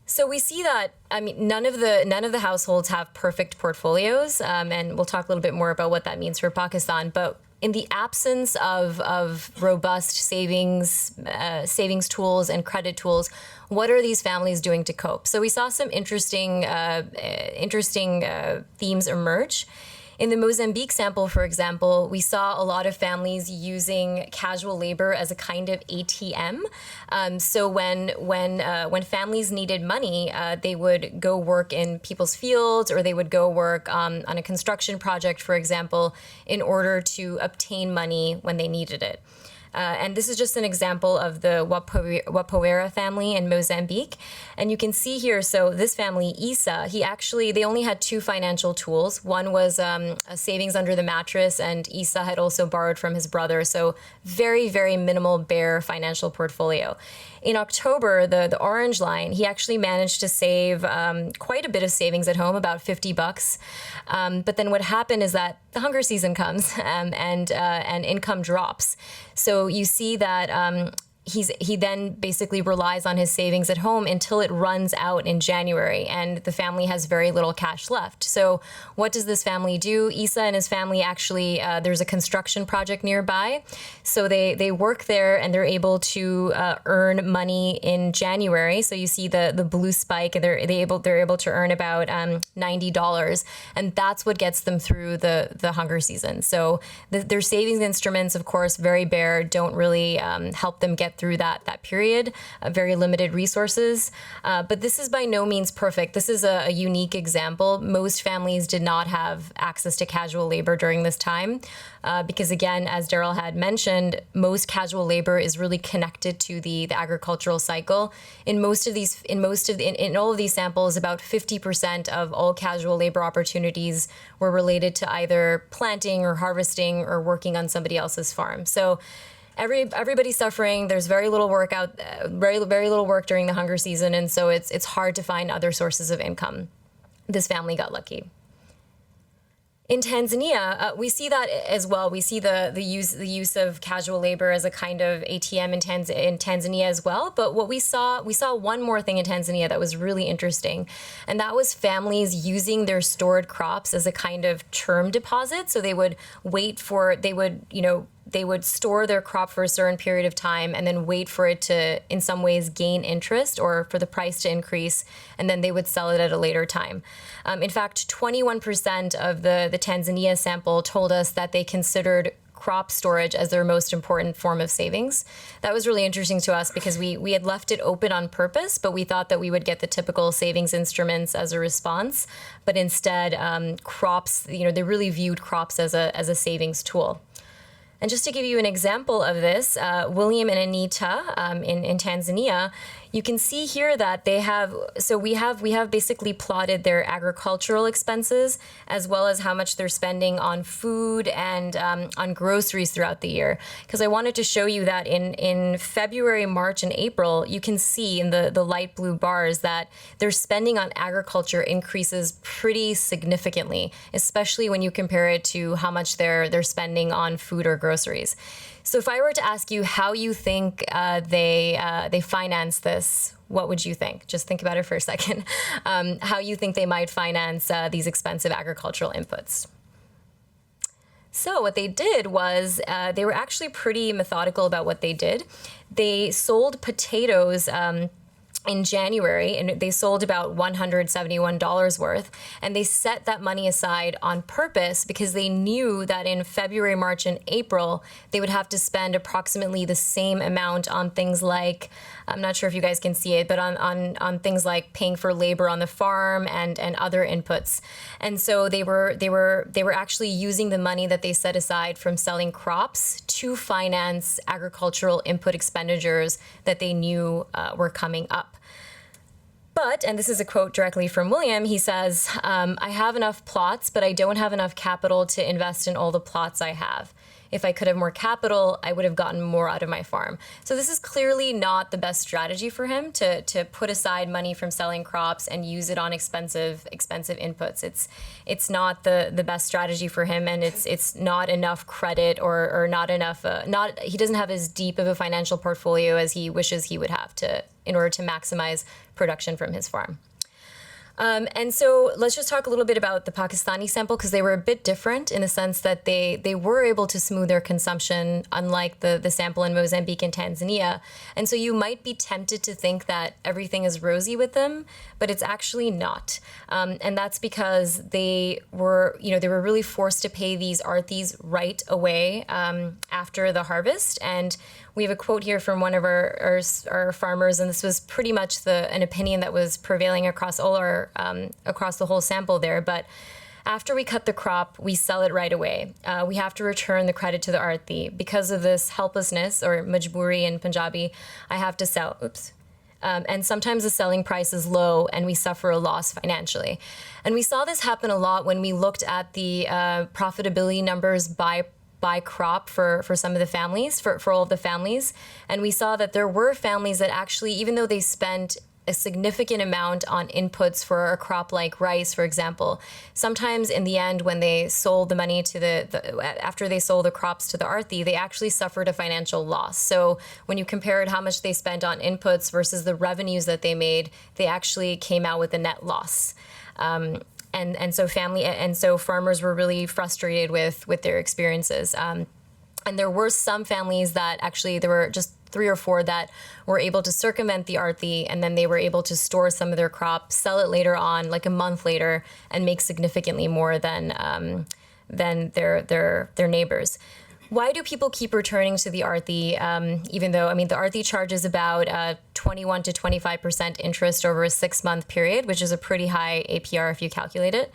So we see that, none of the households have perfect portfolios, and we'll talk a little bit more about what that means for Pakistan. But in the absence of robust savings tools and credit tools, what are these families doing to cope? So we saw some interesting themes emerge. In the Mozambique sample, for example, we saw a lot of families using casual labor as a kind of ATM. So when families needed money, they would go work in people's fields, or they would go work on a construction project, for example, in order to obtain money when they needed it. And this is just an example of the Wapoera family in Mozambique. And you can see here, so this family, Isa, they only had two financial tools. One was a savings under the mattress, and Isa had also borrowed from his brother. So very, very minimal, bare financial portfolio. In October, the orange line, he actually managed to save quite a bit of savings at home, about $50. But then what happened is that the hunger season comes and income drops. So you see that he then basically relies on his savings at home until it runs out in January, and the family has very little cash left. So what does this family do? Isa and his family actually, there's a construction project nearby. So they work there, and they're able to earn money in January. So you see the blue spike, and they're able to earn about $90, and that's what gets them through the hunger season. So their savings instruments, of course, very bare, don't really help them get through that period, very limited resources. But this is by no means perfect. This is a unique example. Most families did not have access to casual labor during this time because, again, as Daryl had mentioned, most casual labor is really connected to the agricultural cycle. In all of these samples, about 50% of all casual labor opportunities were related to either planting or harvesting or working on somebody else's farm. So everybody's suffering. There's very little work very little work during the hunger season, and so it's hard to find other sources of income. This family got lucky. In Tanzania, we see that as well. We see the use of casual labor as a kind of ATM in Tanzania as well. But what we saw one more thing in Tanzania that was really interesting, and that was families using their stored crops as a kind of term deposit. So they would they would store their crop for a certain period of time and then wait for it to, in some ways, gain interest or for the price to increase, and then they would sell it at a later time. In fact, 21% of the Tanzania sample told us that they considered crop storage as their most important form of savings. That was really interesting to us because we had left it open on purpose, but we thought that we would get the typical savings instruments as a response. But instead, crops, they really viewed crops as a savings tool. And just to give you an example of this, William and Anita in Tanzania you can see here that they have, so we have basically plotted their agricultural expenses as well as how much they're spending on food and on groceries throughout the year. Because I wanted to show you that in February, March, and April, you can see in the light blue bars that their spending on agriculture increases pretty significantly, especially when you compare it to how much they're spending on food or groceries. So if I were to ask you how you think they finance this, what would you think? Just think about it for a second. How you think they might finance these expensive agricultural inputs. So what they did was they were actually pretty methodical about what they did. They sold potatoes in January, and they sold about $171 worth, and they set that money aside on purpose because they knew that in February, March, and April, they would have to spend approximately the same amount on things like, I'm not sure if you guys can see it, but on things like paying for labor on the farm and other inputs. And so they were actually using the money that they set aside from selling crops to finance agricultural input expenditures that they knew were coming up. But, and this is a quote directly from William, he says, I have enough plots, but I don't have enough capital to invest in all the plots I have. If I could have more capital, I would have gotten more out of my farm. So this is clearly not the best strategy for him to put aside money from selling crops and use it on expensive inputs. It's not the best strategy for him, and it's not enough credit or not enough. He doesn't have as deep of a financial portfolio as he wishes he would have in order to maximize production from his farm. And so let's just talk a little bit about the Pakistani sample, because they were a bit different in the sense that they were able to smooth their consumption, unlike the sample in Mozambique and Tanzania. And so you might be tempted to think that everything is rosy with them, but it's actually not. And that's because they were really forced to pay these arthis right away after the harvest. And we have a quote here from one of our farmers, and this was pretty much an opinion that was prevailing across across the whole sample there. But after we cut the crop, we sell it right away. We have to return the credit to the arthi. Because of this helplessness, or majburi in Punjabi, I have to sell. And sometimes the selling price is low and we suffer a loss financially. And we saw this happen a lot when we looked at the profitability numbers by crop for some of the families, for all of the families. And we saw that there were families that actually, even though they spent a significant amount on inputs for a crop like rice, for example, sometimes in the end, when they sold the money to after they sold the crops to the arthi, they actually suffered a financial loss. So when you compared how much they spent on inputs versus the revenues that they made, they actually came out with a net loss. And so farmers were really frustrated with their experiences. And there were some families that actually, there were just 3 or 4 that were able to circumvent the arthi, and then they were able to store some of their crop, sell it later on, like a month later, and make significantly more than their neighbors. Why do people keep returning to the arthi, even though, the arthi charges about 21 to 25% interest over a 6-month period, which is a pretty high APR if you calculate it.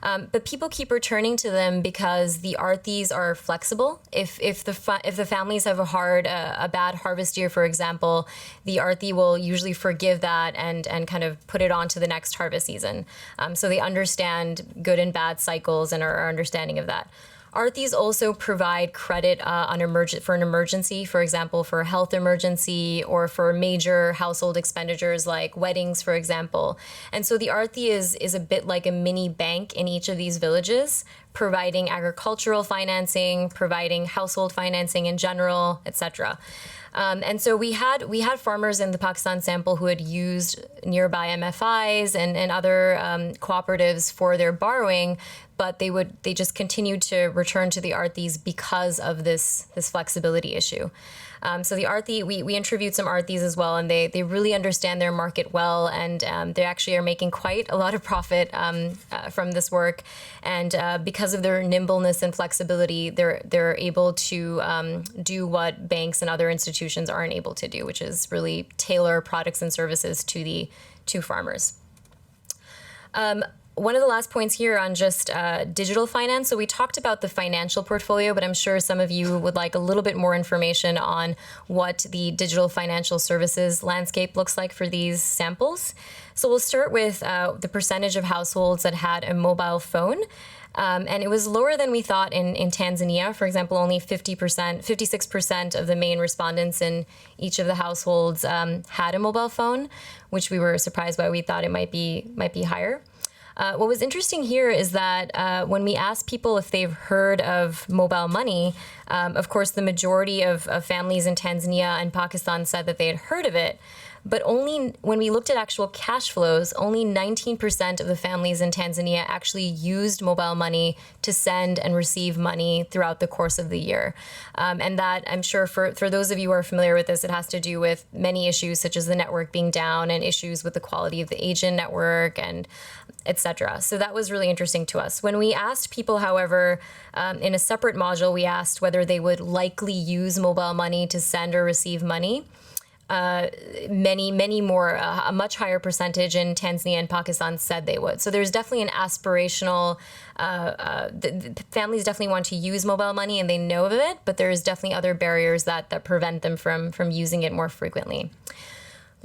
But people keep returning to them because the arthis are flexible. If the families have a bad harvest year, for example, the arthi will usually forgive that and kind of put it on to the next harvest season. So they understand good and bad cycles and are understanding of that. Arthis also provide credit for an emergency, for example, for a health emergency or for major household expenditures like weddings, for example. And so the arthi is a bit like a mini bank in each of these villages, providing agricultural financing, providing household financing in general, etc. And so we had farmers in the Pakistan sample who had used nearby MFIs and other cooperatives for their borrowing, but they just continued to return to the arthis because of this flexibility issue. So the arthi, we interviewed some arthis as well, and they really understand their market well, and they actually are making quite a lot of profit from this work. And because of their nimbleness and flexibility, they're able to do what banks and other institutions aren't able to do, which is really tailor products and services to farmers. One of the last points here on just digital finance. So we talked about the financial portfolio, but I'm sure some of you would like a little bit more information on what the digital financial services landscape looks like for these samples. So we'll start with the percentage of households that had a mobile phone. And it was lower than we thought in Tanzania. For example, only 56% of the main respondents in each of the households had a mobile phone, which we were surprised by. We thought it might be higher. What was interesting here is that when we asked people if they've heard of mobile money, of course, the majority of families in Tanzania and Pakistan said that they had heard of it. But only when we looked at actual cash flows, only 19% of the families in Tanzania actually used mobile money to send and receive money throughout the course of the year. And that, I'm sure for those of you who are familiar with this, it has to do with many issues such as the network being down and issues with the quality of the agent network and etc. So that was really interesting to us. When we asked people, however, in a separate module, we asked whether they would likely use mobile money to send or receive money. Many more, a much higher percentage in Tanzania and Pakistan said they would. So there's definitely an aspirational, the families definitely want to use mobile money and they know of it, but there's definitely other barriers that prevent them from using it more frequently.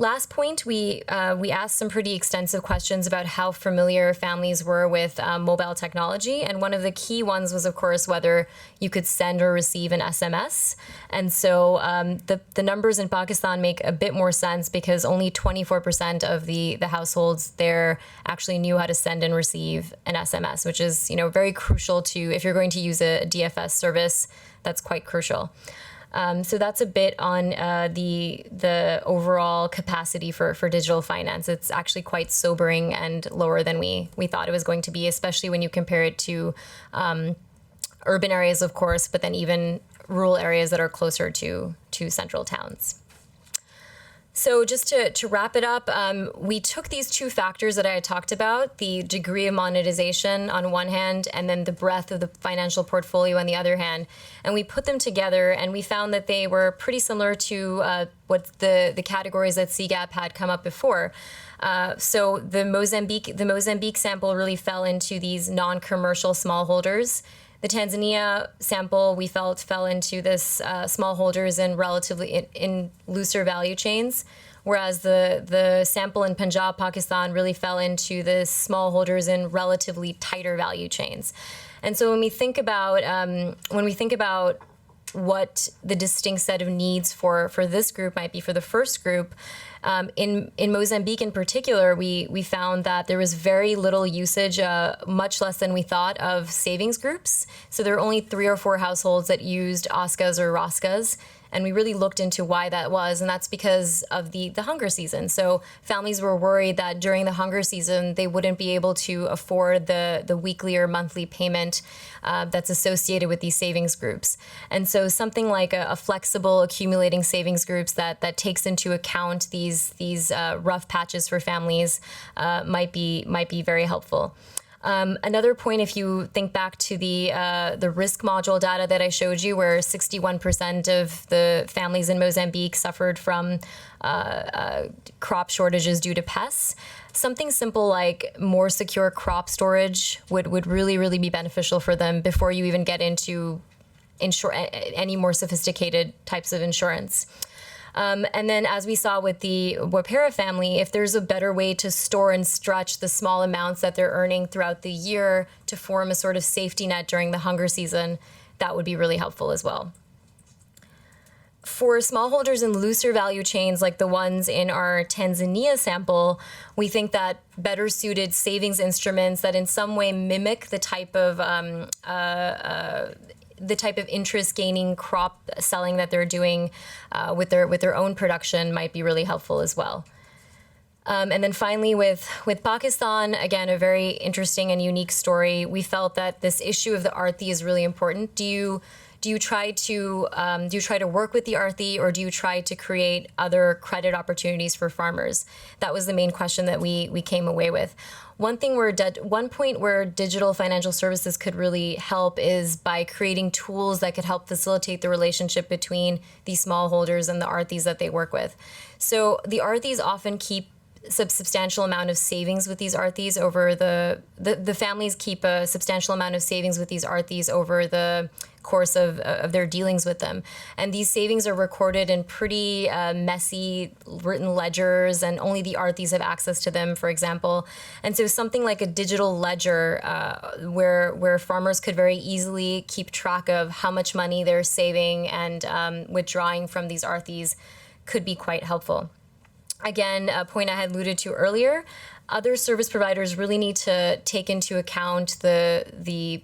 Last point, we asked some pretty extensive questions about how familiar families were with mobile technology. And one of the key ones was, of course, whether you could send or receive an SMS. And so the numbers in Pakistan make a bit more sense because only 24% of the households there actually knew how to send and receive an SMS, which is, very crucial to, if you're going to use a DFS service, that's quite crucial. So that's a bit on the overall capacity for digital finance. It's actually quite sobering and lower than we thought it was going to be, especially when you compare it to urban areas, of course, but then even rural areas that are closer to central towns. So just to wrap it up, we took these two factors that I had talked about, the degree of monetization on one hand, and then the breadth of the financial portfolio on the other hand, and we put them together, and we found that they were pretty similar to what the categories that CGAP had come up before. So the Mozambique sample really fell into these non-commercial smallholders. The Tanzania sample we felt fell into this smallholders and relatively in looser value chains, whereas the sample in Punjab, Pakistan really fell into the smallholders in relatively tighter value chains. And so when we think about what the distinct set of needs for this group might be for the first group, in Mozambique in particular, we found that there was very little usage, much less than we thought, of savings groups. So there were only 3 or 4 households that used OSCAs or ROSCAs. And we really looked into why that was, and that's because of the hunger season. So families were worried that during the hunger season, they wouldn't be able to afford the weekly or monthly payment that's associated with these savings groups. And so something like a flexible accumulating savings groups that takes into account these rough patches for families might be very helpful. Another point, if you think back to the risk module data that I showed you, where 61% of the families in Mozambique suffered from crop shortages due to pests, something simple like more secure crop storage would really be beneficial for them before you even get into any more sophisticated types of insurance. And then as we saw with the Wapera family, if there's a better way to store and stretch the small amounts that they're earning throughout the year to form a sort of safety net during the hunger season, that would be really helpful as well. For smallholders in looser value chains like the ones in our Tanzania sample, we think that better suited savings instruments that in some way mimic the type of interest-gaining crop selling that they're doing with their own production might be really helpful as well. And then finally, with Pakistan, again, a very interesting and unique story. We felt that this issue of the Arthi is really important. Do you try to work with the Arthi, or do you try to create other credit opportunities for farmers? That was the main question that we came away with. One point where digital financial services could really help is by creating tools that could help facilitate the relationship between these smallholders and the Arthis that they work with. So the Arthis often keep substantial amount of savings with these arthis over the families keep a substantial amount of savings with these arthis over the course of their dealings with them. And these savings are recorded in pretty messy written ledgers, and only the arthis have access to them, for example. And so something like a digital ledger where farmers could very easily keep track of how much money they're saving and withdrawing from these arthis could be quite helpful. Again, a point I had alluded to earlier, other service providers really need to take into account the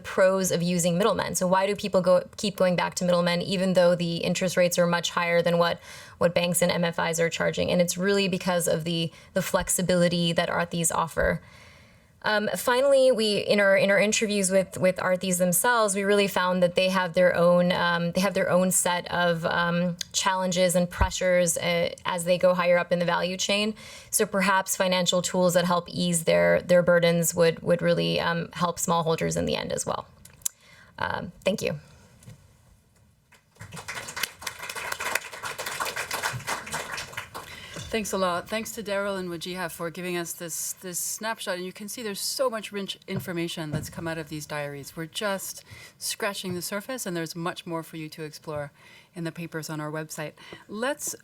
pros of using middlemen. So why do people keep going back to middlemen even though the interest rates are much higher than what banks and MFIs are charging? And it's really because of the flexibility that arthis offer. Finally, in our interviews with arthis themselves, we really found that they have their own set of challenges and pressures as they go higher up in the value chain. So perhaps financial tools that help ease their burdens would really help smallholders in the end as well. Thank you. Thanks a lot. Thanks to Daryl and Wajiha for giving us this snapshot. And you can see there's so much rich information that's come out of these diaries. We're just scratching the surface, and there's much more for you to explore in the papers on our website. Let's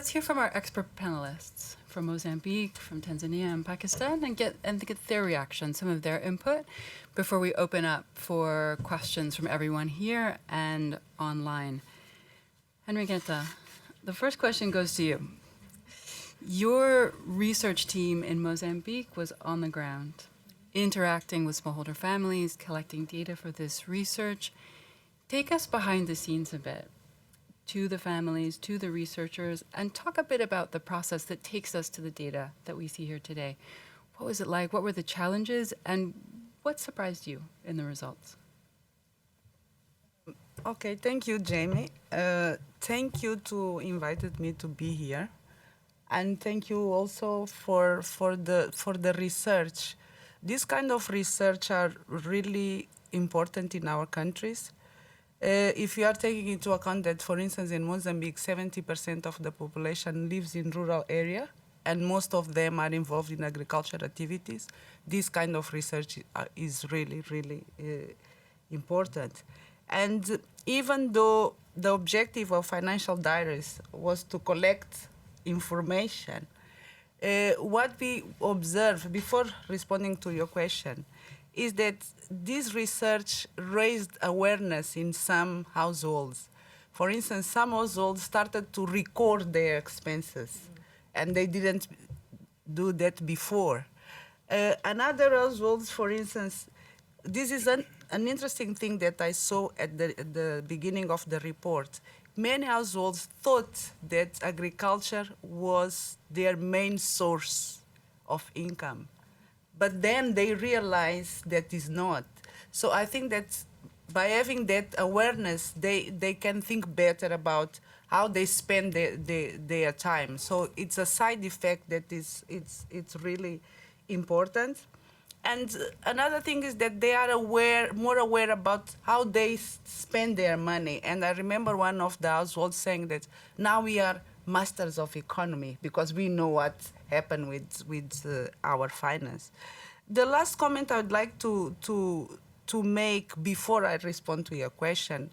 hear from our expert panelists from Mozambique, from Tanzania, and Pakistan, and get their reaction, some of their input, before we open up for questions from everyone here and online. Henrietta, the first question goes to you. Your research team in Mozambique was on the ground, interacting with smallholder families, collecting data for this research. Take us behind the scenes a bit, to the families, to the researchers, and talk a bit about the process that takes us to the data that we see here today. What was it like? What were the challenges? And what surprised you in the results? Okay, thank you, Jamie. Thank you to invited me to be here. And thank you also for the research. This kind of research are really important in our countries. If you are taking into account that, for instance, in Mozambique, 70% of the population lives in rural area, and most of them are involved in agricultural activities, this kind of research is really, really important. And even though the objective of financial diaries was to collect information, what we observe before responding to your question is that this research raised awareness in some households. For instance, some households started to record their expenses, and they didn't do that before. Another households, for instance, this is an interesting thing that I saw at the beginning of the report. Many households thought that agriculture was their main source of income. But then they realized that is not. So I think that by having that awareness, they can think better about how they spend their time. So it's a side effect that it's really important. And another thing is that they are more aware about how they spend their money. And I remember one of the households saying that now we are masters of economy because we know what happened with our finance. The last comment I would like to make before I respond to your question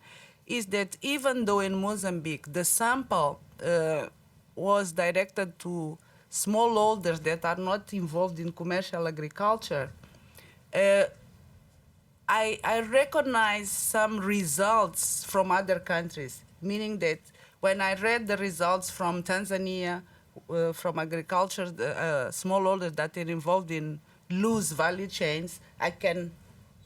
is that even though in Mozambique the sample was directed to smallholders that are not involved in commercial agriculture, I recognize some results from other countries, meaning that when I read the results from Tanzania, from agriculture, smallholders that are involved in loose value chains, I can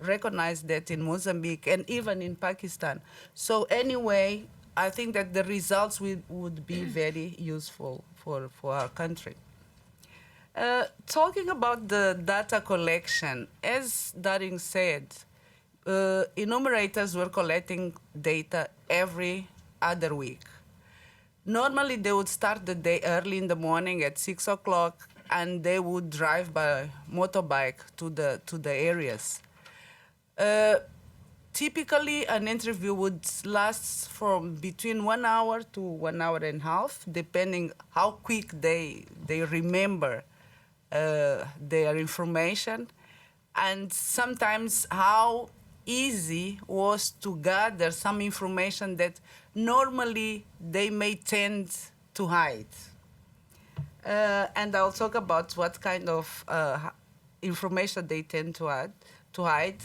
recognize that in Mozambique and even in Pakistan. So anyway, I think that the results would be very useful for our country. Talking about the data collection, as Daring said, enumerators were collecting data every other week. Normally, they would start the day early in the morning at 6 o'clock, and they would drive by motorbike to the areas. typically, an interview would last from between 1 hour to 1 hour and a half, depending how quick they remember their information, and sometimes how easy was to gather some information that normally they may tend to hide. And I'll talk about what kind of information they tend to hide.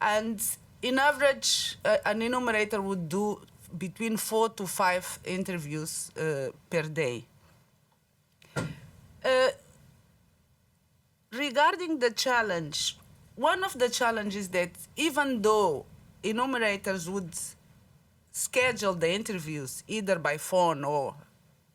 And in average, an enumerator would do between 4 to 5 interviews per day. Regarding the challenge, one of the challenges that even though enumerators would schedule the interviews either by phone or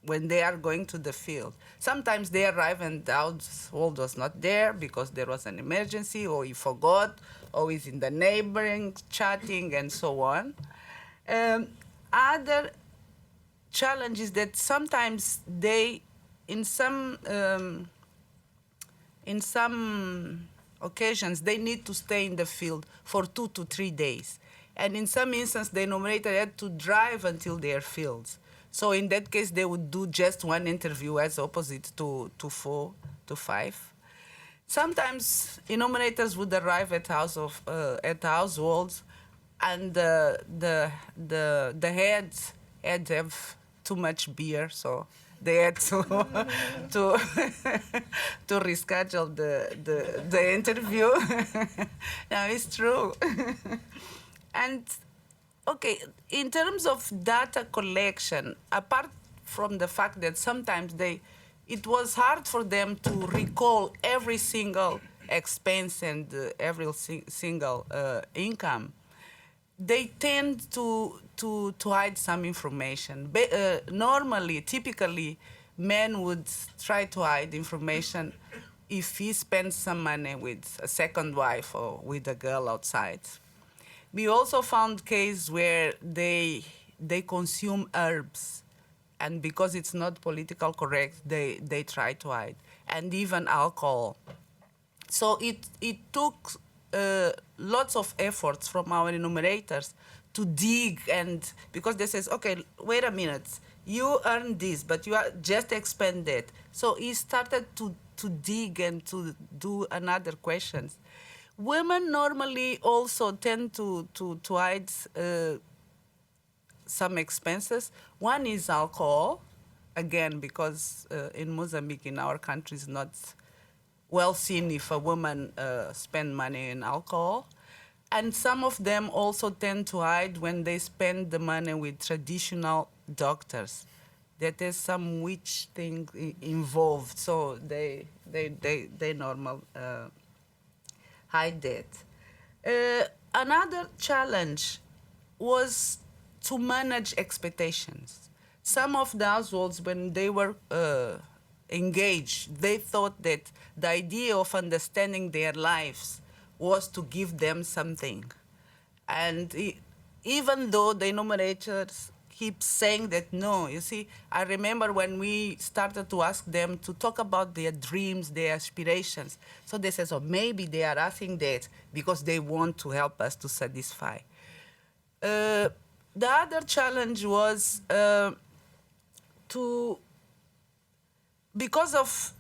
when they are going to the field, sometimes they arrive and the household was not there because there was an emergency, or he forgot, or he's in the neighboring chatting, and so on. Other challenges that sometimes they, in some occasions, they need to stay in the field for 2 to 3 days. And in some instances, the enumerator had to drive until their fields. So in that case, they would do just one interview as opposite to 4 to 5. Sometimes enumerators would arrive at households, and the heads had to have too much beer, so they had to to reschedule the interview. No, it's true. And okay, in terms of data collection, apart from the fact that sometimes it was hard for them to recall every single expense and every single income, they tend to hide some information. Normally, typically, men would try to hide information if he spends some money with a second wife or with a girl outside. We also found cases where they consume herbs, and because it's not politically correct, they try to hide, and even alcohol. So it took lots of efforts from our enumerators to dig, and because they says, okay, wait a minute, you earned this, but you are just expended. So he started to dig and to do another questions. Women normally also tend to hide some expenses. One is alcohol, again, because in Mozambique, in our country, it's not well seen if a woman spend money in alcohol. And some of them also tend to hide when they spend the money with traditional doctors. That is some witch thing involved, so they normal hide that. Another challenge was to manage expectations. Some of the households, when they were engaged, they thought that the idea of understanding their lives was to give them something. And even though the enumerators keep saying that, no, you see, I remember when we started to ask them to talk about their dreams, their aspirations. So they said, so maybe they are asking that because they want to help us to satisfy. The other challenge was because of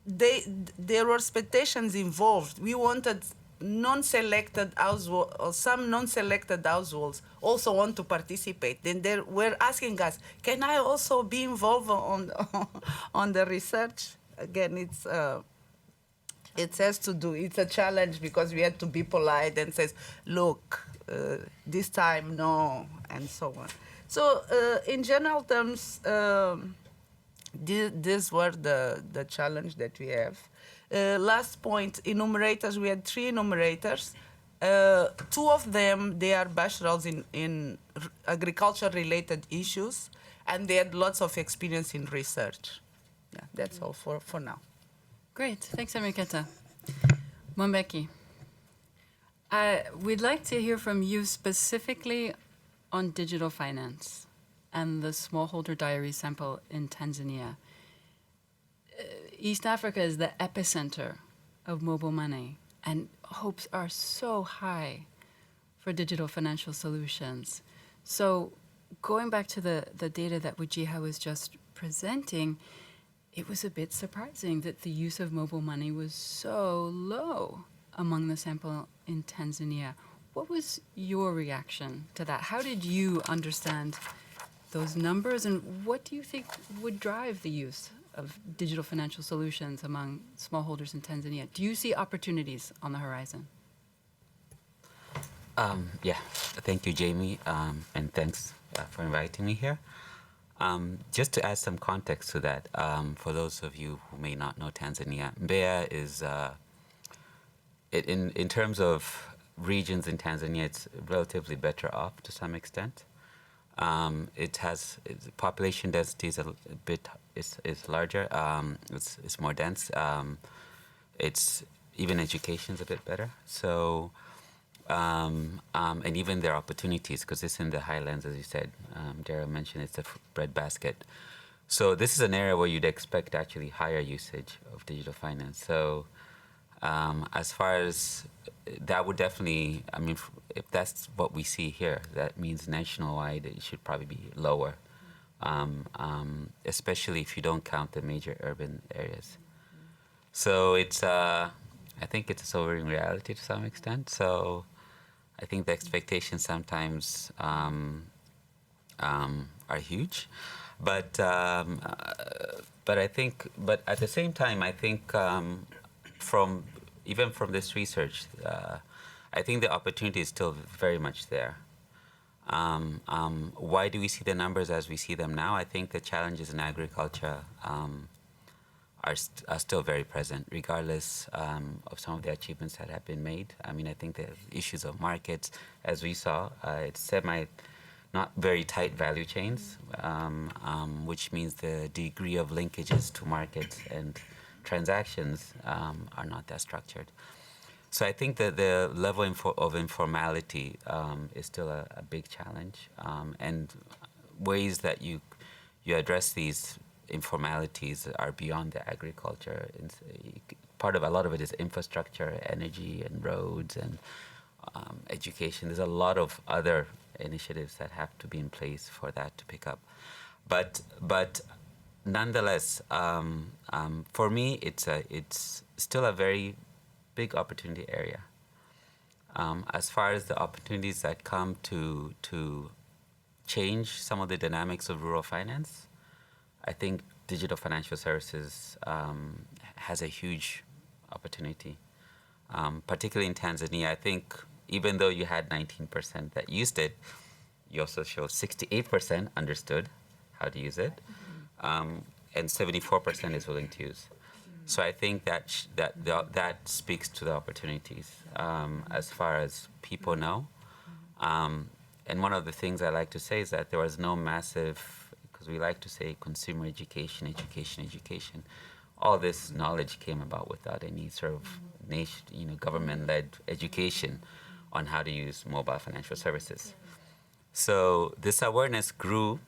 there were expectations involved. We wanted non-selected households, or some non-selected households also want to participate. Then they were asking us, can I also be involved on the research? Again, it has to do, it's a challenge because we had to be polite and says, look, this time, no, and so on. So in general terms, these were the challenge that we have. Last point, enumerators, we had 3 enumerators. 2 of them, they are bachelors in agriculture-related issues, and they had lots of experience in research. Yeah, that's all for now. Great, thanks, Enriqueta. Mwambeki, we'd like to hear from you specifically on digital finance and the Smallholder Diaries sample in Tanzania. East Africa is the epicenter of mobile money, and hopes are so high for digital financial solutions. So going back to the data that Wajiha was just presenting, it was a bit surprising that the use of mobile money was so low among the sample in Tanzania. What was your reaction to that? How did you understand those numbers, and what do you think would drive the use of digital financial solutions among smallholders in Tanzania? Do you see opportunities on the horizon? Yeah, thank you, Jamie, and thanks for inviting me here. Just to add some context to that, for those of you who may not know Tanzania, Mbeya is, in terms of regions in Tanzania, it's relatively better off to some extent. It has population density is a bit is larger. It's more dense. It's even education's a bit better. So. And even their opportunities, because it's in the highlands, as you said. Daryl mentioned it's a breadbasket. So this is an area where you'd expect actually higher usage of digital finance. So as far as that would definitely, I mean, if that's what we see here, that means nationwide it should probably be lower, especially if you don't count the major urban areas. So it's, I think it's a sobering reality to some extent. So I think the expectations sometimes are huge, but I think, but at the same time, I think from this research, I think the opportunity is still very much there. Why do we see the numbers as we see them now? I think the challenges in agriculture are still very present, regardless of some of the achievements that have been made. I mean, I think the issues of markets, as we saw, it's not very tight value chains, which means the degree of linkages to markets and transactions are not that structured. So I think that the level of informality is still a big challenge, and ways that you address these informalities are beyond the agriculture. A lot of it is infrastructure, energy, and roads, and education. There's a lot of other initiatives that have to be in place for that to pick up. But nonetheless, for me, it's still a very big opportunity area. As far as the opportunities that come to change some of the dynamics of rural finance, I think digital financial services has a huge opportunity, particularly in Tanzania. I think even though you had 19% that used it, you also showed 68% understood how to use it, and 74% is willing to use. So I think that speaks to the opportunities as far as people know. And one of the things I like to say is that there was no massive, because we like to say consumer education. All this knowledge came about without any sort of government-led education on how to use mobile financial services. So this awareness grew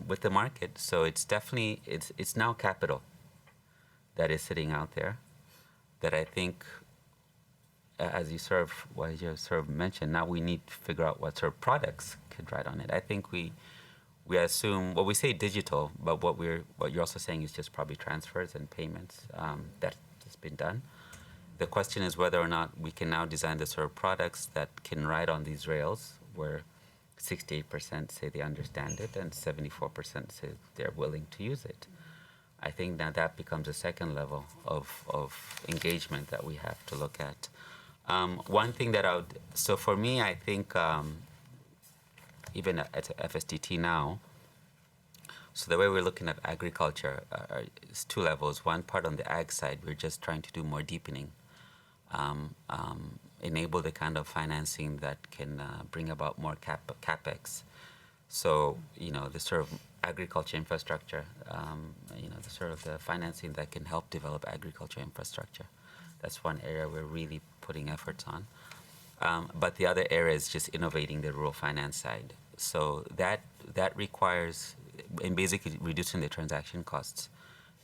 with the market. So it's definitely, it's now capital that is sitting out there that I think, as you sort of mentioned, now we need to figure out what sort of products could ride on it. I think we assume, well, we say digital, but what you're also saying is just probably transfers and payments that has been done. The question is whether or not we can now design the sort of products that can ride on these rails, where 68% say they understand it and 74% say they're willing to use it. I think now that becomes a second level of engagement that we have to look at. One thing that so for me, I think, even at FSDT now, so the way we're looking at agriculture is two levels. One part on the ag side, we're just trying to do more deepening, enable the kind of financing that can bring about more capex. So, the sort of agriculture infrastructure, the sort of the financing that can help develop agriculture infrastructure. That's one area we're really putting efforts on. But the other area is just innovating the rural finance side. So that requires, and basically reducing the transaction costs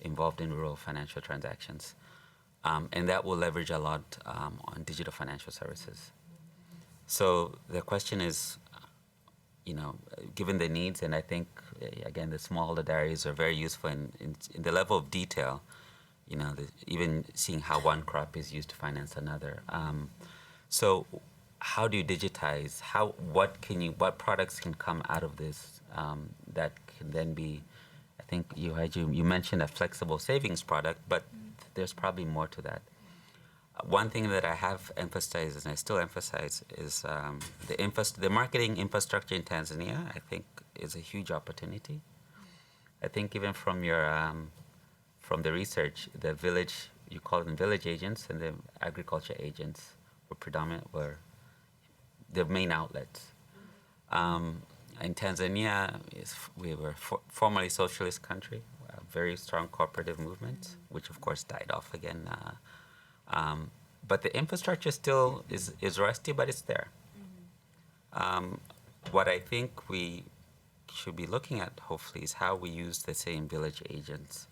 involved in rural financial transactions. And that will leverage a lot on digital financial services. So the question is, given the needs, and I think, again, the Smallholder Diaries are very useful in the level of detail, even seeing how one crop is used to finance another. So how do you digitize? What products can come out of this that can then be, I think you mentioned a flexible savings product, but there's probably more to that. One thing that I have emphasized, and I still emphasize, is the marketing infrastructure in Tanzania, I think, is a huge opportunity. I think even from from the research, the village, you call them village agents, and the agriculture agents were the main outlets. In Tanzania, we were formerly socialist country, a very strong cooperative movement, which of course died off again. But the infrastructure still is rusty, but it's there. What I think we should be looking at, hopefully, is how we use the same village agents,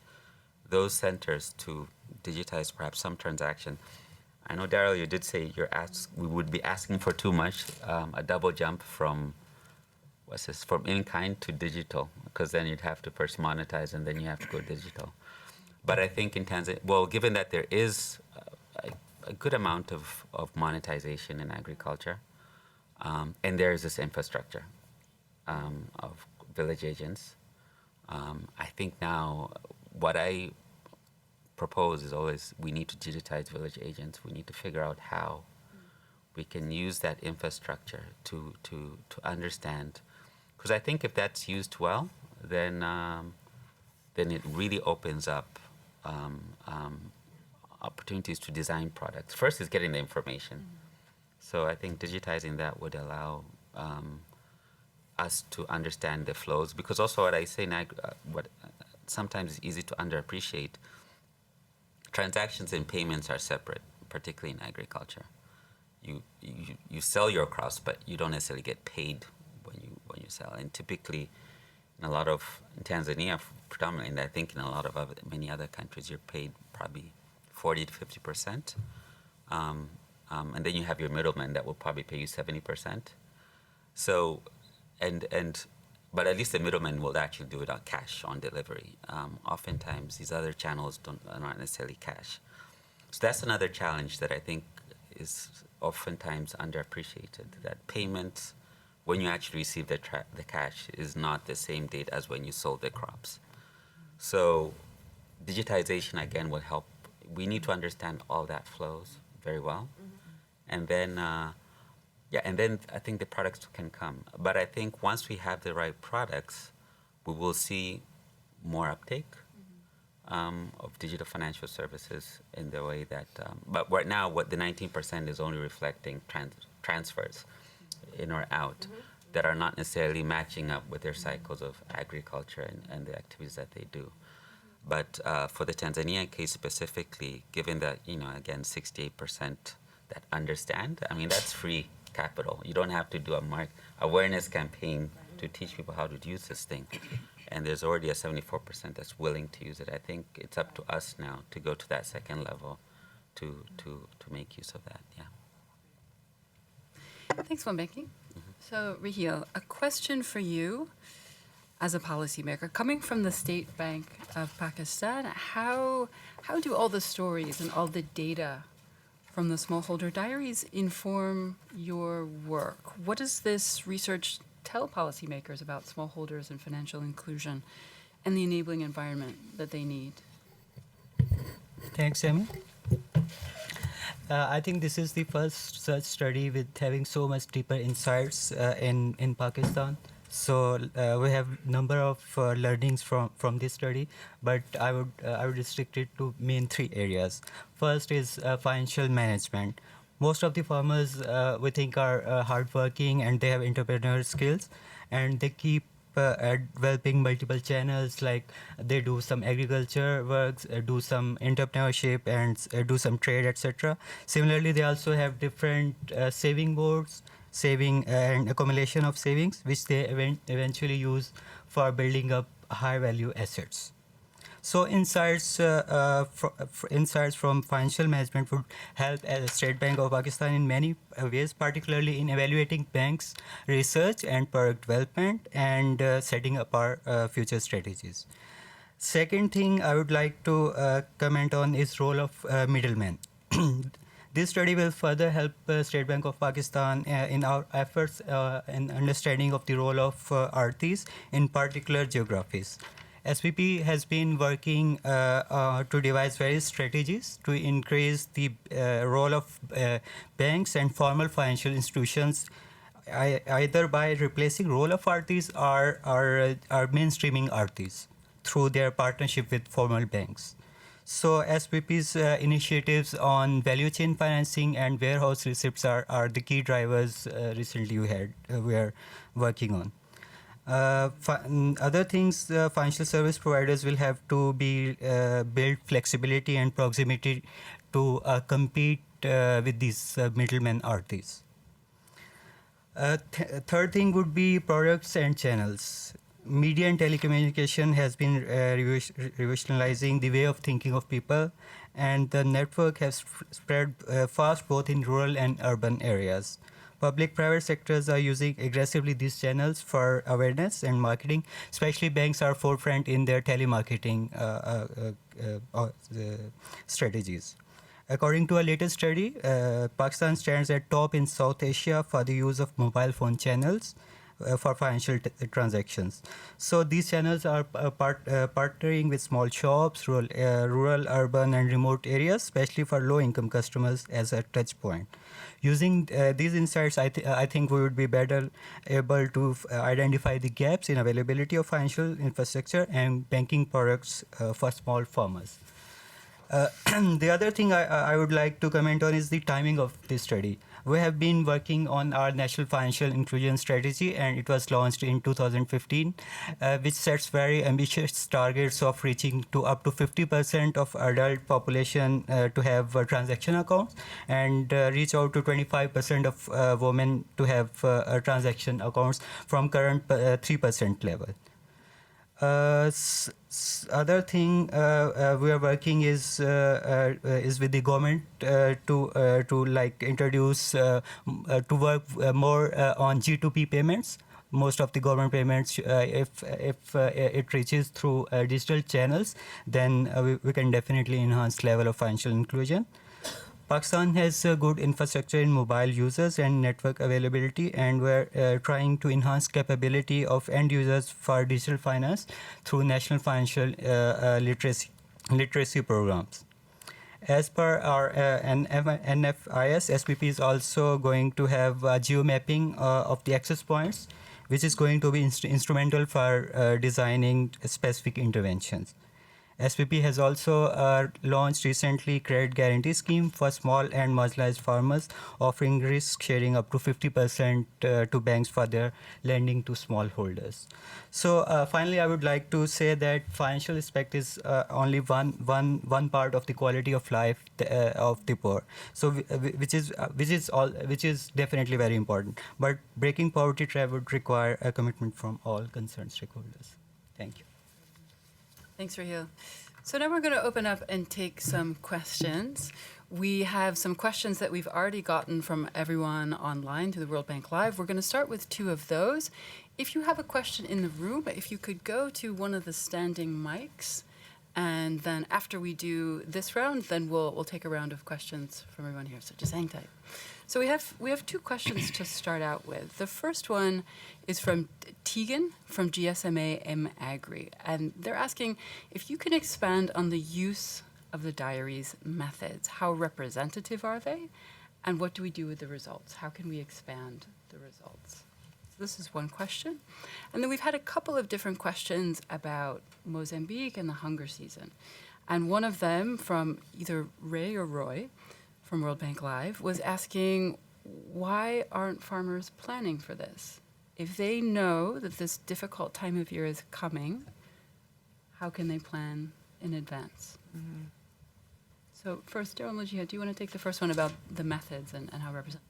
those centers, to digitize perhaps some transaction. I know, Daryl, you did say we would be asking for too much, a double jump from in-kind to digital, because then you'd have to first monetize and then you have to go digital. But I think in Tanzania, given that there is a good amount of monetization in agriculture, and there is this infrastructure of village agents, I think now what I propose is always we need to digitize village agents. We need to figure out how we can use that infrastructure to understand. Because I think if that's used well, then it really opens up opportunities to design products. First is getting the information. So I think digitizing that would allow us to understand the flows. Because also what I say, what sometimes is easy to underappreciate, transactions and payments are separate, particularly in agriculture. You sell your crops, but you don't necessarily get paid when you sell. And typically, in Tanzania predominantly, and I think in a lot of many other countries, you're paid probably 40 to 50%. And then you have your middleman that will probably pay you 70%. So, but at least the middleman will actually do it on cash on delivery. Oftentimes, these other channels are not necessarily cash. So that's another challenge that I think is oftentimes underappreciated, that payments, when you actually receive the cash, is not the same date as when you sold the crops. So digitization, again, will help. We need to understand all that flows very well. And then, and then I think the products can come. But I think once we have the right products, we will see more uptake of digital financial services in the way that, but right now, what the 19% is only reflecting transfers in or out that are not necessarily matching up with their cycles of agriculture and the activities that they do. But for the Tanzanian case specifically, given that, again, 68% that understand, I mean, that's free capital. You don't have to do a awareness campaign to teach people how to use this thing. And there's already a 74% that's willing to use it. I think it's up to us now to go to that second level to make use of that, yeah. Thanks, Wambeki. So, Raheel, a question for you as a policymaker. Coming from the State Bank of Pakistan, how do all the stories and all the data from the Smallholder Diaries inform your work? What does this research tell policymakers about smallholders and financial inclusion and the enabling environment that they need? Thanks, Amin. I think this is the first such study with having so much deeper insights in Pakistan. So we have number of learnings from this study, but I would restrict it to main three areas. First is financial management. Most of the farmers we think are hardworking and they have entrepreneurial skills, and they keep developing multiple channels, like they do some agriculture works, do some entrepreneurship, and do some trade, etc. Similarly, they also have different saving boards, saving and accumulation of savings, which they eventually use for building up high value assets. So insights from financial management would help State Bank of Pakistan in many ways, particularly in evaluating banks' research and product development and setting up our future strategies. Second thing I would like to comment on is role of middlemen. This study will further help State Bank of Pakistan in our efforts in understanding of the role of RTs in particular geographies. SPP has been working to devise various strategies to increase the role of banks and formal financial institutions, either by replacing role of RTs or mainstreaming RTs through their partnership with formal banks. So SPP's initiatives on value chain financing and warehouse receipts are the key drivers recently we are working on. Other things, financial service providers will have to build flexibility and proximity to compete with these middlemen RTs. Third thing would be products and channels. Media and telecommunication has been revolutionizing the way of thinking of people, and the network has spread fast both in rural and urban areas. Public-private sectors are using aggressively these channels for awareness and marketing. Especially banks are forefront in their telemarketing strategies. According to a latest study, Pakistan stands at top in South Asia for the use of mobile phone channels for financial transactions. So these channels are partnering with small shops, rural, urban, and remote areas, especially for low-income customers as a touch point. Using these insights, I think we would be better able to identify the gaps in availability of financial infrastructure and banking products for small farmers. The other thing I would like to comment on is the timing of this study. We have been working on our National Financial Inclusion Strategy, and it was launched in 2015, which sets very ambitious targets of reaching to up to 50% of adult population to have transaction accounts, and reach out to 25% of women to have transaction accounts from current 3% level. Other thing we are working is with the government to like introduce to work more on G2P payments. Most of the government payments, if it reaches through digital channels, then we can definitely enhance level of financial inclusion. Pakistan has good infrastructure in mobile users and network availability, and we're trying to enhance capability of end users for digital finance through national financial literacy programs. As per our NFIS, SPP is also going to have geomapping of the access points, which is going to be instrumental for designing specific interventions. SPP has also launched recently credit guarantee scheme for small and marginalized farmers, offering risk sharing up to 50% to banks for their lending to smallholders. So finally, I would like to say that financial aspect is only one part of the quality of life of the poor. So which is definitely very important. But breaking poverty trap would require a commitment from all concerned stakeholders. Thank you. Thanks, Raheel. So now we're going to open up and take some questions. We have some questions that we've already gotten from everyone online through the World Bank Live. We're going to start with two of those. If you have a question in the room, if you could go to one of the standing mics, and then after we do this round, then we'll take a round of questions from everyone here. So just hang tight. So we have two questions to start out with. The first one is from Tegan from GSMA M Agri, and they're asking if you can expand on the use of the diaries methods. How representative are they, and what do we do with the results? How can we expand the results? So this is one question. And then we've had a couple of different questions about Mozambique and the hunger season. And one of them from either Ray or Roy from World Bank Live was asking, why aren't farmers planning for this? If they know that this difficult time of year is coming, how can they plan in advance? Mm-hmm. So first, Daryl Mujia, do you want to take the first one about the methods and how representative?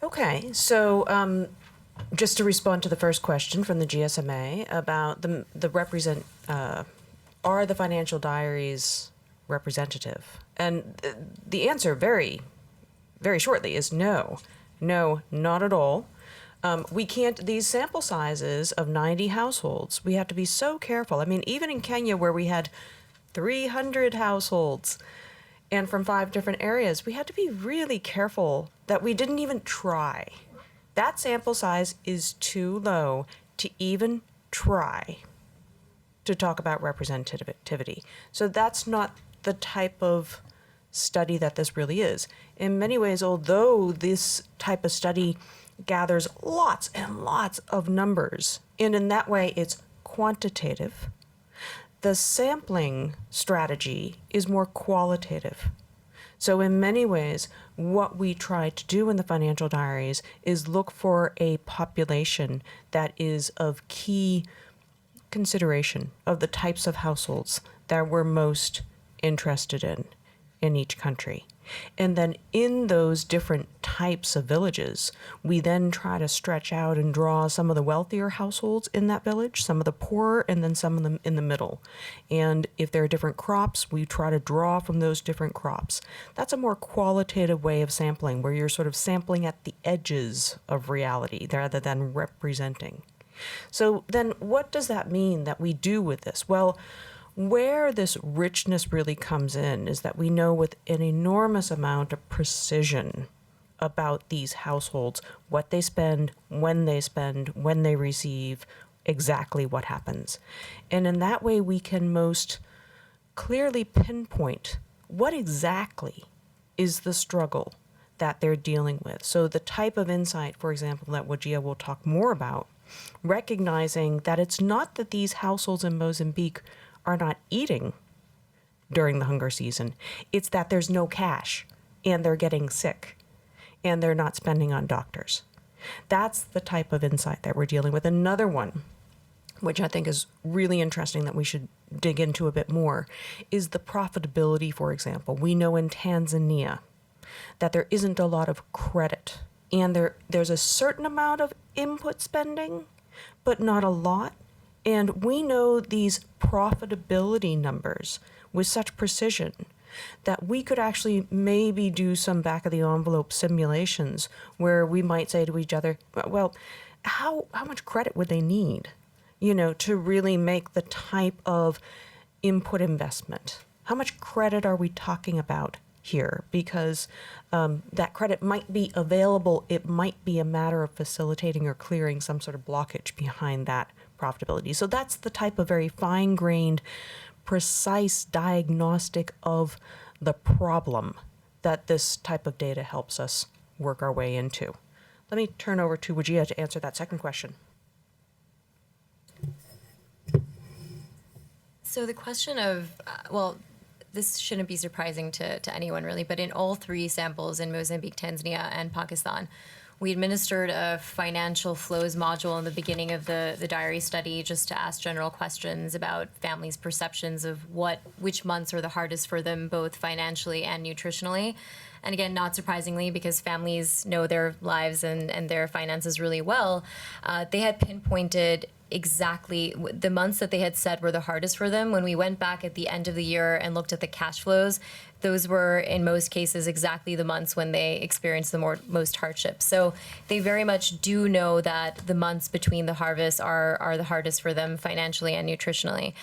Okay, so just to respond to the first question from the GSMA about are the financial diaries representative? And the answer very, very shortly is no. No, not at all. We can't, these sample sizes of 90 households, we have to be so careful. I mean, even in Kenya where we had 300 households and from 5 different areas, we had to be really careful that we didn't even try. That sample size is too low to even try to talk about representativity. So that's not the type of study that this really is. In many ways, although this type of study gathers lots and lots of numbers, and in that way it's quantitative, the sampling strategy is more qualitative. So in many ways, what we try to do in the financial diaries is look for a population that is of key consideration of the types of households that we're most interested in each country. And then in those different types of villages, we then try to stretch out and draw some of the wealthier households in that village, some of the poorer, and then some of them in the middle. And if there are different crops, we try to draw from those different crops. That's a more qualitative way of sampling, where you're sort of sampling at the edges of reality rather than representing. So then what does that mean that we do with this? Well, where this richness really comes in is that we know with an enormous amount of precision about these households, what they spend, when they receive, exactly what happens. And in that way, we can most clearly pinpoint what exactly is the struggle that they're dealing with. So the type of insight, for example, that Wajia will talk more about, recognizing that it's not that these households in Mozambique are not eating during the hunger season. It's that there's no cash and they're getting sick and they're not spending on doctors. That's the type of insight that we're dealing with. Another one, which I think is really interesting that we should dig into a bit more, is the profitability, for example. We know in Tanzania that there isn't a lot of credit and there's a certain amount of input spending, but not a lot. And we know these profitability numbers with such precision that we could actually maybe do some back of the envelope simulations where we might say to each other, well, how much credit would they need, to really make the type of input investment? How much credit are we talking about here? Because that credit might be available. It might be a matter of facilitating or clearing some sort of blockage behind that profitability. So that's the type of very fine-grained, precise diagnostic of the problem that this type of data helps us work our way into. Let me turn over to Wajia to answer that second question. So the question of, this shouldn't be surprising to anyone really, but in all 3 samples in Mozambique, Tanzania, and Pakistan, we administered a financial flows module in the beginning of the diary study just to ask general questions about families' perceptions of which months are the hardest for them, both financially and nutritionally. And again, not surprisingly, because families know their lives and their finances really well, they had pinpointed exactly the months that they had said were the hardest for them. When we went back at the end of the year and looked at the cash flows, those were in most cases exactly the months when they experienced the most hardship. So they very much do know that the months between the harvests are the hardest for them financially and nutritionally.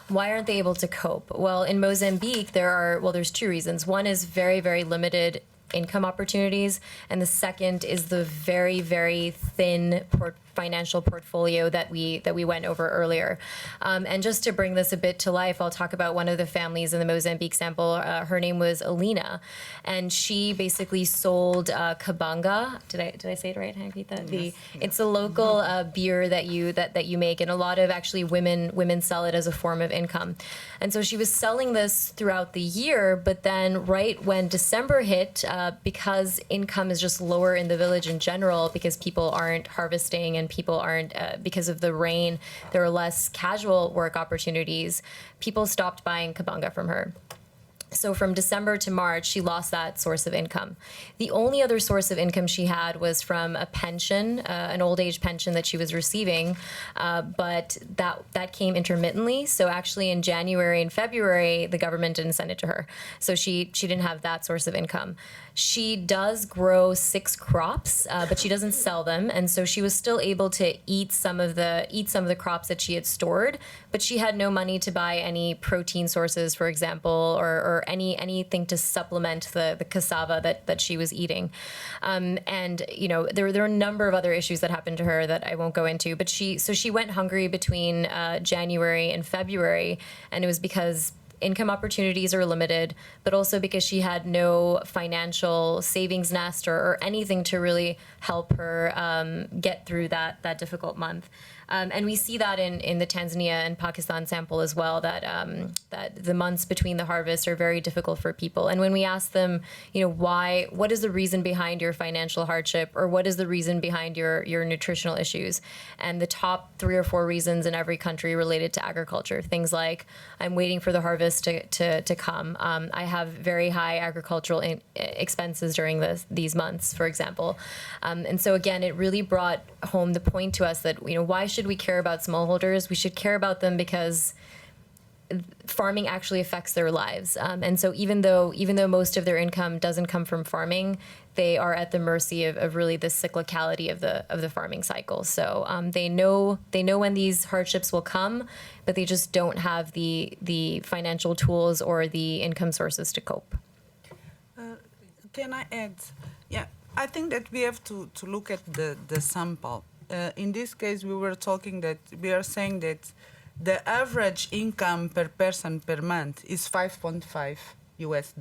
Why aren't they able to cope? Well, in Mozambique, there's 2 reasons. One is very, very limited income opportunities, and the second is the very, very thin financial portfolio that we went over earlier. And just to bring this a bit to life, I'll talk about one of the families in the Mozambique sample. Her name was Alina, and she basically sold kabanga. Did I say it right, Hangita? Yes. It's a local beer that you make, and a lot of actually women sell it as a form of income. And so she was selling this throughout the year, but then right when December hit, because income is just lower in the village in general, because people aren't harvesting and people aren't, because of the rain, there are less casual work opportunities, people stopped buying kabanga from her. So from December to March, she lost that source of income. The only other source of income she had was from a pension, an old age pension that she was receiving, but that came intermittently. So actually in January and February, the government didn't send it to her. So she didn't have that source of income. She does grow 6 crops, but she doesn't sell them, and so she was still able to eat some of the crops that she had stored. But she had no money to buy any protein sources, for example, or anything to supplement the cassava that she was eating. And you know, there are a number of other issues that happened to her that I won't go into. But she went hungry between January and February, and it was because income opportunities are limited, but also because she had no financial savings nest or anything to really help her get through that difficult month. And we see that in the Tanzania and Pakistan sample as well, that the months between the harvests are very difficult for people. And when we ask them, you know, what is the reason behind your financial hardship, or what is the reason behind your nutritional issues? And the top 3 or 4 reasons in every country related to agriculture. Things like, I'm waiting for the harvest to come. I have very high agricultural expenses during these months, for example. And so again, it really brought home the point to us that, you know, why should we care about smallholders? We should care about them because farming actually affects their lives. And so even though most of their income doesn't come from farming, they are at the mercy of really the cyclicality of the farming cycle. So they know when these hardships will come, but they just don't have the financial tools or the income sources to cope. Can I add? Yeah, I think that we have to look at the sample. In this case, we are saying that the average income per person per month is $5.5 US.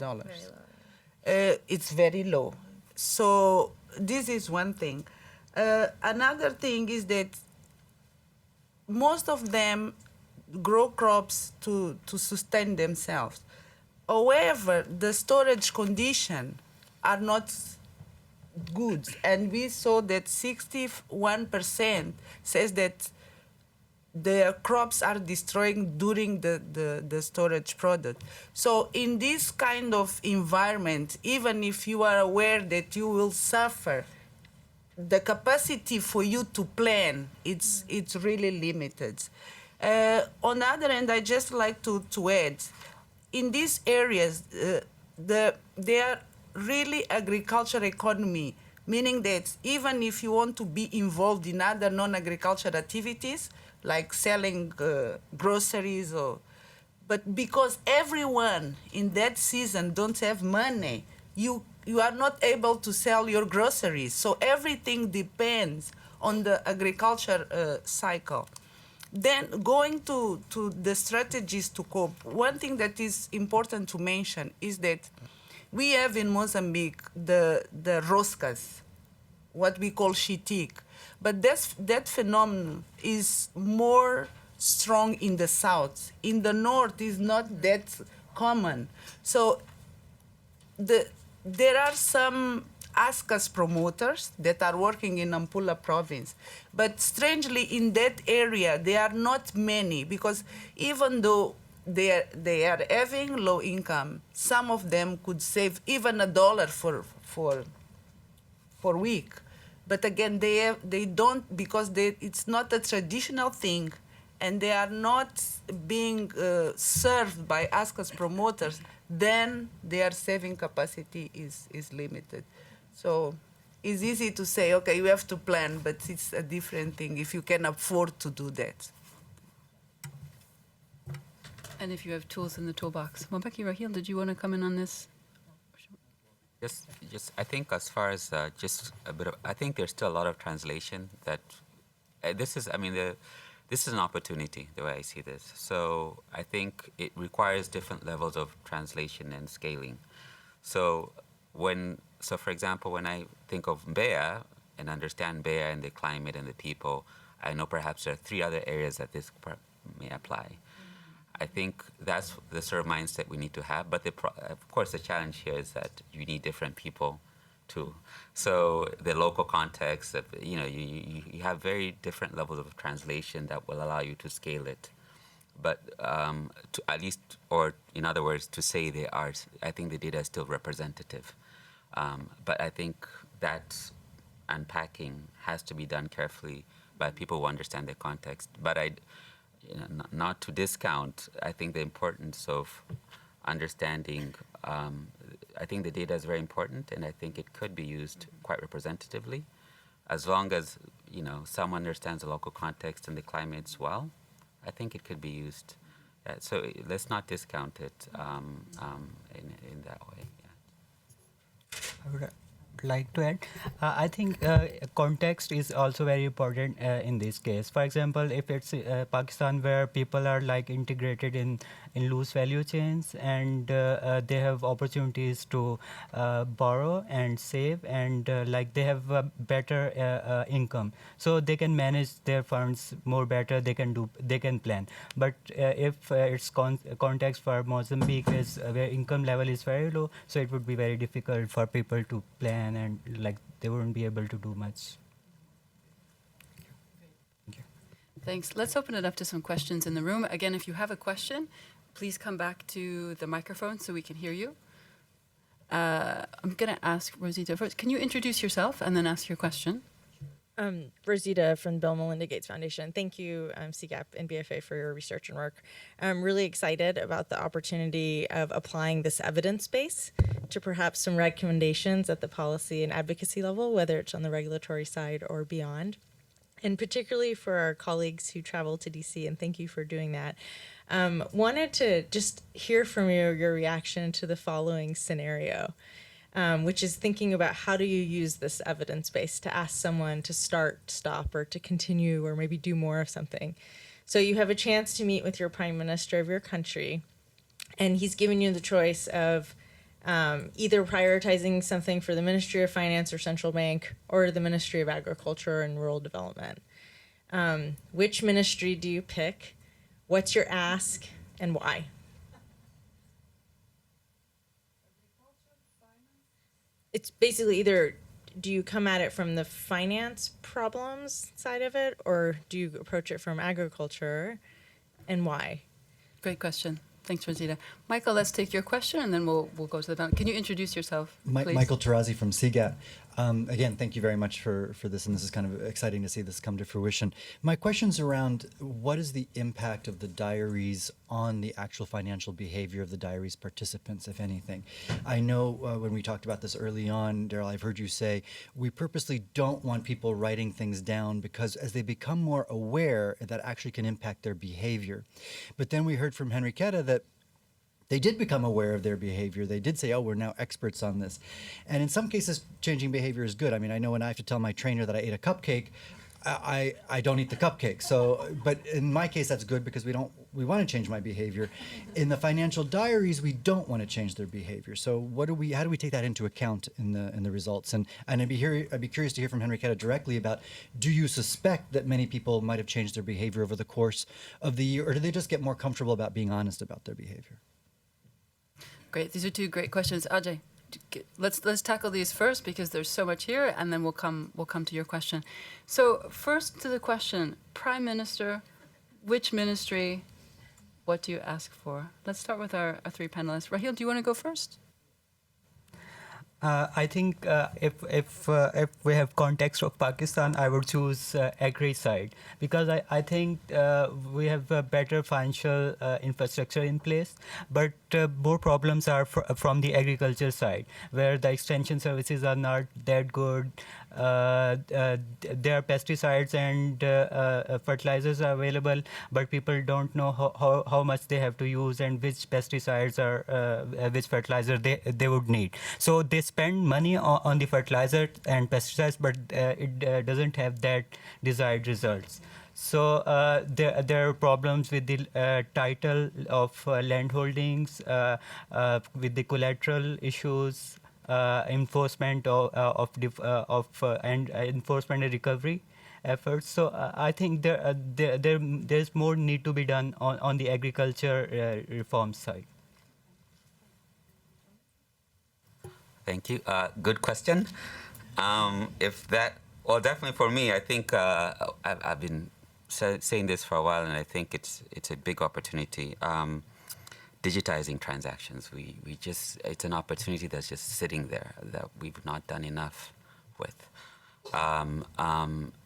It's very low. So this is one thing. Another thing is that most of them grow crops to sustain themselves. However, the storage conditions are not good, and we saw that 61% says that their crops are destroying during the storage product. So in this kind of environment, even if you are aware that you will suffer, the capacity for you to plan, it's really limited. On the other hand, I just like to add, in these areas, they are really agricultural economy, meaning that even if you want to be involved in other non-agricultural activities, like selling groceries, but because everyone in that season don't have money, you are not able to sell your groceries. So everything depends on the agriculture cycle. Then going to the strategies to cope, one thing that is important to mention is that we have in Mozambique the roscas, what we call shitik. But that phenomenon is more strong in the south. In the north, is not that common. So there are some ASCAS promoters that are working in Nampula province. But strangely, in that area, there are not many, because even though they are having low income, some of them could save even $1 for week. But again, they don't, because it's not a traditional thing, and they are not being served by ASCAS promoters, then their saving capacity is limited. So it's easy to say, okay, you have to plan, but it's a different thing if you can afford to do that. And if you have tools in the toolbox. Mobeki Rahil, did you want to come in on this? Just, I think as far as just a bit of, I think there's still a lot of translation that this is an opportunity, the way I see this. So I think it requires different levels of translation and scaling. So for example, when I think of Mbeya and understand Mbeya and the climate and the people, I know perhaps there are 3 other areas that this may apply. I think that's the sort of mindset we need to have. But of course, the challenge here is that you need different people too. So the local context, you have very different levels of translation that will allow you to scale it but to at least, or in other words, to say they are, I think the data is still representative. But I think that unpacking has to be done carefully by people who understand the context. But not to discount, I think the importance of understanding, I think the data is very important, and I think it could be used quite representatively, as long as someone understands the local context and the climates well. I think it could be used. So let's not discount it in that way. Yeah. I would like to add, I think context is also very important in this case. For example, if it's Pakistan, where people are like integrated in loose value chains, and they have opportunities to borrow and save, and like they have better income, so they can manage their funds more better. They can plan. But if it's context for Mozambique is where income level is very low, so it would be very difficult for people to plan, and like they wouldn't be able to do much. Thank you. Thanks. Let's open it up to some questions in the room. Again, if you have a question, please come back to the microphone so we can hear you. I'm going to ask Rosita first. Can you introduce yourself and then ask your question? Rosita from Bill and Melinda Gates Foundation. Thank you, CGAP and BFA, for your research and work. I'm really excited about the opportunity of applying this evidence base to perhaps some recommendations at the policy and advocacy level, whether it's on the regulatory side or beyond. And particularly for our colleagues who travel to DC, and thank you for doing that. Wanted to just hear from you your reaction to the following scenario. Which is thinking about how do you use this evidence base to ask someone to start, stop, or to continue, or maybe do more of something. So you have a chance to meet with your prime minister of your country, and he's given you the choice of either prioritizing something for the Ministry of Finance or Central Bank, or the Ministry of Agriculture and Rural Development. Which ministry do you pick? What's your ask, and why? It's basically either do you come at it from the finance problems side of it, or do you approach it from agriculture, and why? Great question. Thanks, Rosita. Michael, let's take your question, and then we'll go to the panel. Can you introduce yourself, please? Michael Tarazi from CGAP. Again, thank you very much for this, and this is kind of exciting to see this come to fruition. My question's around what is the impact of the diaries on the actual financial behavior of the diaries participants, if anything? I know when we talked about this early on, Daryl, I've heard you say we purposely don't want people writing things down because as they become more aware, that actually can impact their behavior. But then we heard from Henrietta that they did become aware of their behavior. They did say, oh, we're now experts on this. And in some cases, changing behavior is good. I mean, I know when I have to tell my trainer that I ate a cupcake, I don't eat the cupcake. So, but in my case, that's good because we want to change my behavior. In the financial diaries, we don't want to change their behavior. So how do we take that into account in the results? And I'd be curious to hear from Henrietta directly about, do you suspect that many people might have changed their behavior over the course of the year, or do they just get more comfortable about being honest about their behavior? Great. These are two great questions. Ajay, let's tackle these first because there's so much here, and then we'll come to your question. So first to the question, Prime Minister, which ministry, what do you ask for? Let's start with our three panelists. Raheel, do you want to go first? I think if we have context of Pakistan, I would choose agri side because I think we have a better financial infrastructure in place, but more problems are from the agriculture side, where the extension services are not that good. There are pesticides and fertilizers are available, but people don't know how much they have to use and which pesticides or which fertilizer they would need. So they spend money on the fertilizer and pesticides, but it doesn't have that desired results. So there are problems with the title of land holdings, with the collateral issues, enforcement and enforcement and recovery efforts. So I think there's more need to be done on the agriculture reform side. Thank you. Good question. Well, definitely for me, I think I've been saying this for a while, and I think it's a big opportunity. Digitizing transactions, it's an opportunity that's just sitting there that we've not done enough with.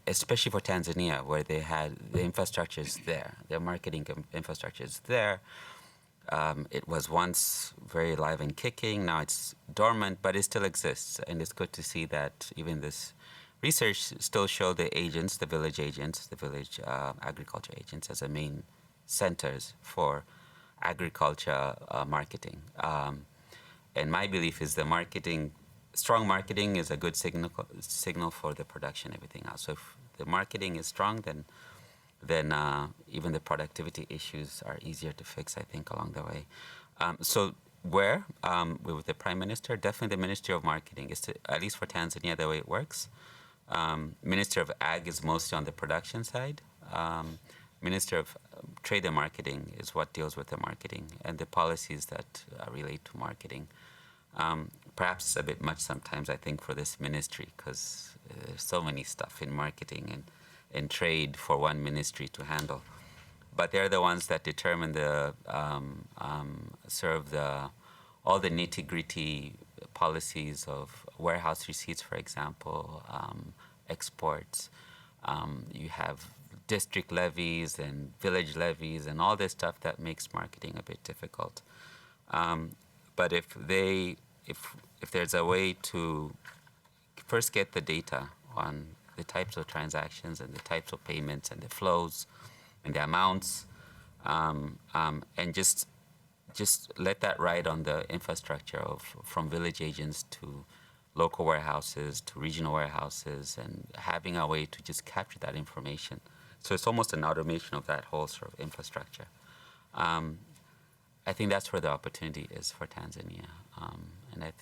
Especially for Tanzania, where they had the infrastructure is there, their marketing infrastructure is there. It was once very live and kicking. Now it's dormant, but it still exists, and it's good to see that even this research still show the agents, the village agents, the village agriculture agents as the main centers for agriculture marketing. And my belief is strong marketing is a good signal for the production, everything else. So if the marketing is strong, then even the productivity issues are easier to fix, I think, along the way. So with the Prime Minister, definitely the Ministry of Marketing, is at least for Tanzania, the way it works. Minister of Ag is mostly on the production side. Minister of Trade and Marketing is what deals with the marketing and the policies that relate to marketing. Perhaps it's a bit much sometimes, I think, for this ministry, because there's so many stuff in marketing and trade for one ministry to handle. But they're the ones that determine all the nitty-gritty policies of warehouse receipts, for example, exports. You have district levies and village levies and all this stuff that makes marketing a bit difficult. But if there's a way to first get the data on the types of transactions and the types of payments and the flows and the amounts, and just let that ride on the infrastructure from village agents to local warehouses to regional warehouses, and having a way to just capture that information. So it's almost an automation of that whole sort of infrastructure. I think that's where the opportunity is for Tanzania. And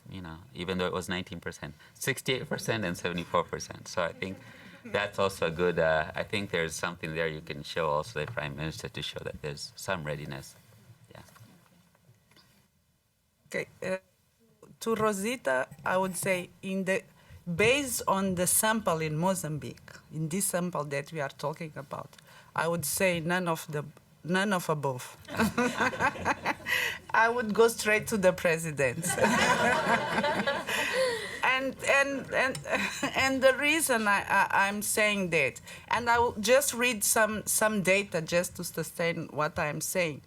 even though it was 19%, 68% and 74%. So I think that's also a good, I think there's something there you can show also the Prime Minister to show that there's some readiness. Yeah. Okay. To Rosita, I would say based on the sample in Mozambique, in this sample that we are talking about, I would say none of above. I would go straight to the president. and the reason I'm saying that, and I will just read some data just to sustain what I'm saying.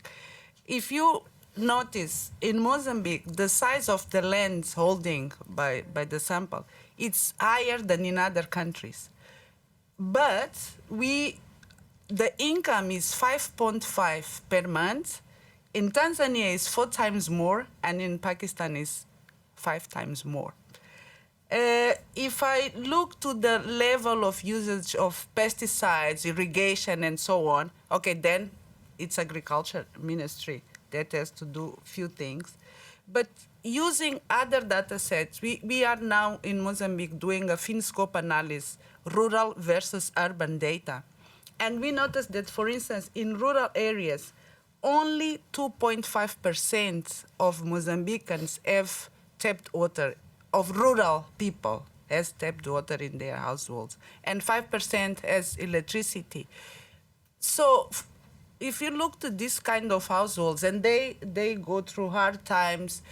If you notice, in Mozambique, the size of the lands holding by the sample, it's higher than in other countries. But the income is 5.5 per month. In Tanzania, is 4 times more, and in Pakistan is 5 times more. If I look to the level of usage of pesticides, irrigation, and so on, okay, then it's agriculture ministry that has to do a few things. But using other data sets, we are now in Mozambique doing a FinScope analysis, rural versus urban data. And we noticed that, for instance, in rural areas, only 2.5% of Mozambicans have tapped water, of rural people has tapped water in their households, and 5% has electricity. So if you look to this kind of households, and they go through hard times,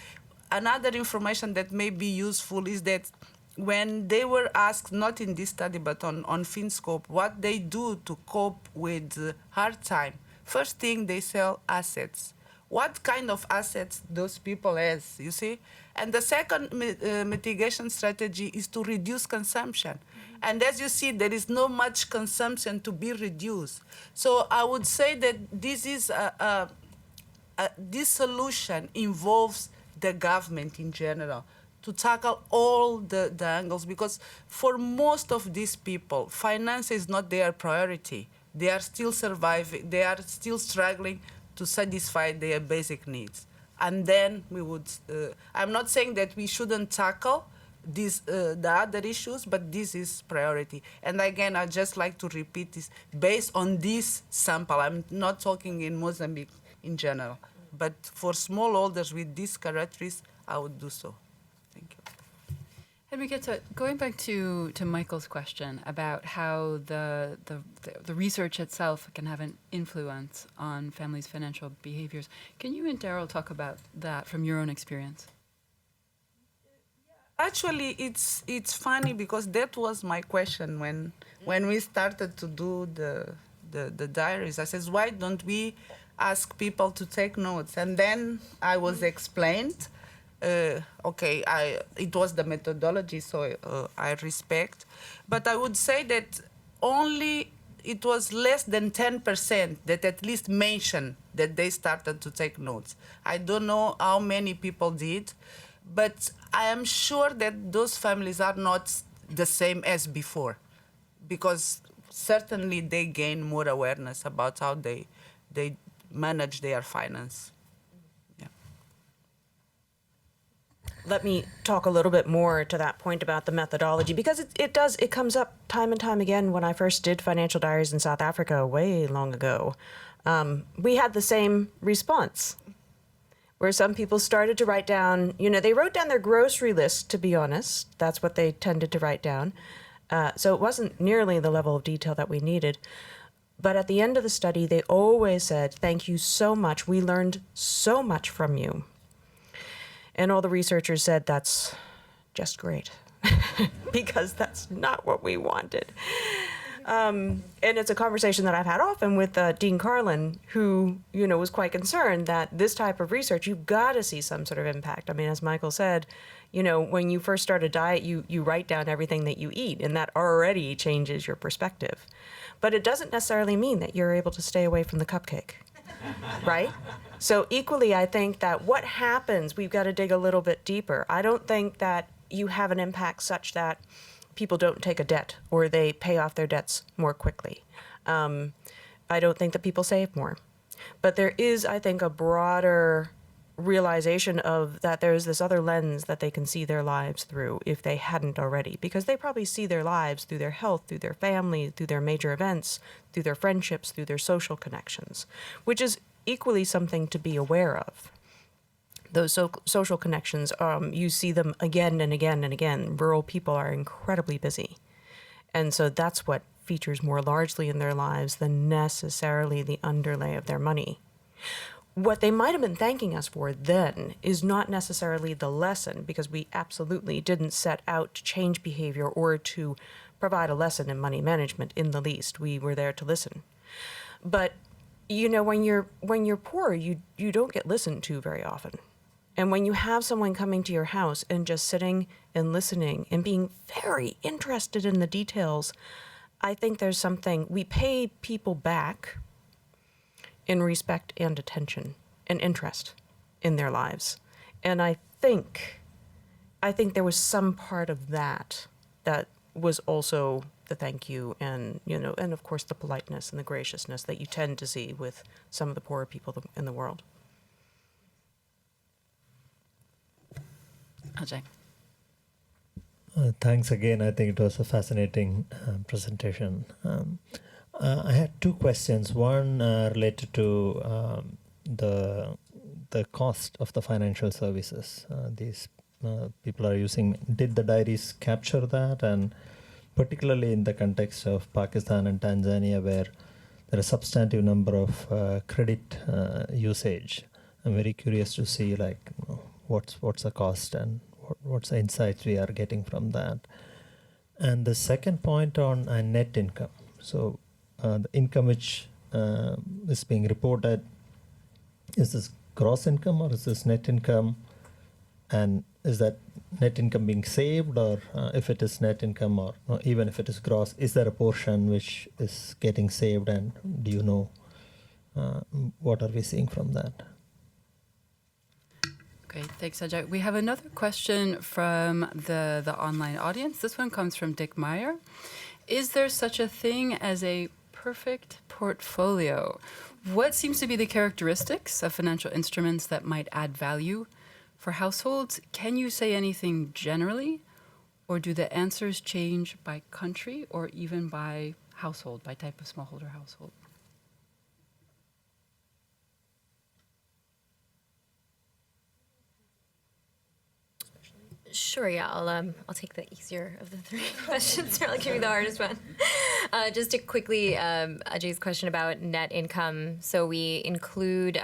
another information that may be useful is that when they were asked, not in this study, but on FinScope, what they do to cope with hard time, first thing they sell assets. What kind of assets those people has, you see? And the second mitigation strategy is to reduce consumption. And as you see, there is no much consumption to be reduced. So I would say that this is this solution involves the government in general to tackle all the angles, because for most of these people, finance is not their priority. They are still surviving, they are still struggling to satisfy their basic needs. And then we would, I'm not saying that we shouldn't tackle the other issues, but this is priority. And again, I'd just like to repeat this, based on this sample, I'm not talking in Mozambique in general, but for smallholders with these characteristics, I would do so. Thank you. Henrietta, going back to Michael's question about how the research itself can have an influence on families' financial behaviors, can you and Daryl talk about that from your own experience? Actually, it's funny because that was my question when we started to do the diaries. I says, why don't we ask people to take notes? And then I was explained. Okay, it was the methodology, so I respect. But I would say that only it was less than 10% that at least mentioned that they started to take notes. I don't know how many people did, but I am sure that those families are not the same as before, because certainly they gain more awareness about how they manage their finance. Let me talk a little bit more to that point about the methodology, because it comes up time and time again. When I first did financial diaries in South Africa way long ago, we had the same response, where some people started to write down, they wrote down their grocery list, to be honest. That's what they tended to write down. So it wasn't nearly the level of detail that we needed. But at the end of the study, they always said, thank you so much. We learned so much from you. And all the researchers said, that's just great, because that's not what we wanted. And it's a conversation that I've had often with Dean Carlin, who, was quite concerned that this type of research, you've got to see some sort of impact. I mean, as Michael said, when you first start a diet, you write down everything that you eat, and that already changes your perspective. But it doesn't necessarily mean that you're able to stay away from the cupcake, right? So equally, I think that what happens, we've got to dig a little bit deeper. I don't think that you have an impact such that people don't take a debt or they pay off their debts more quickly. I don't think that people save more. But there is, I think, a broader realization of that there's this other lens that they can see their lives through if they hadn't already, because they probably see their lives through their health, through their family, through their major events, through their friendships, through their social connections, which is equally something to be aware of. Those social connections, you see them again and again and again. Rural people are incredibly busy. And so that's what features more largely in their lives than necessarily the underlay of their money. What they might have been thanking us for then is not necessarily the lesson, because we absolutely didn't set out to change behavior or to provide a lesson in money management in the least. We were there to listen. But when you're poor, you don't get listened to very often. And when you have someone coming to your house and just sitting and listening and being very interested in the details, I think there's something, we pay people back in respect and attention and interest in their lives. And I think there was some part of that was also the thank you and, and of course the politeness and the graciousness that you tend to see with some of the poorer people in the world. Ajay. Thanks again. I think it was a fascinating presentation. I had two questions. One related to the cost of the financial services these people are using. Did the diaries capture that? And particularly in the context of Pakistan and Tanzania, where there are a substantive number of credit usage, I'm very curious to see what's the cost and what's the insights we are getting from that. And the second point on net income. So the income which is being reported, is this gross income or is this net income? And is that net income being saved, or if it is net income or even if it is gross, is there a portion which is getting saved, and do you know what are we seeing from that? Great, thanks, Ajay. We have another question from the online audience. This one comes from Dick Meyer. Is there such a thing as a perfect portfolio? What seems to be the characteristics of financial instruments that might add value for households? Can you say anything generally, or do the answers change by country or even by household, by type of smallholder household? Sure, yeah, I'll take the easier of the three questions, or I'll give you the hardest one. Just to quickly, Ajay's question about net income. So we include,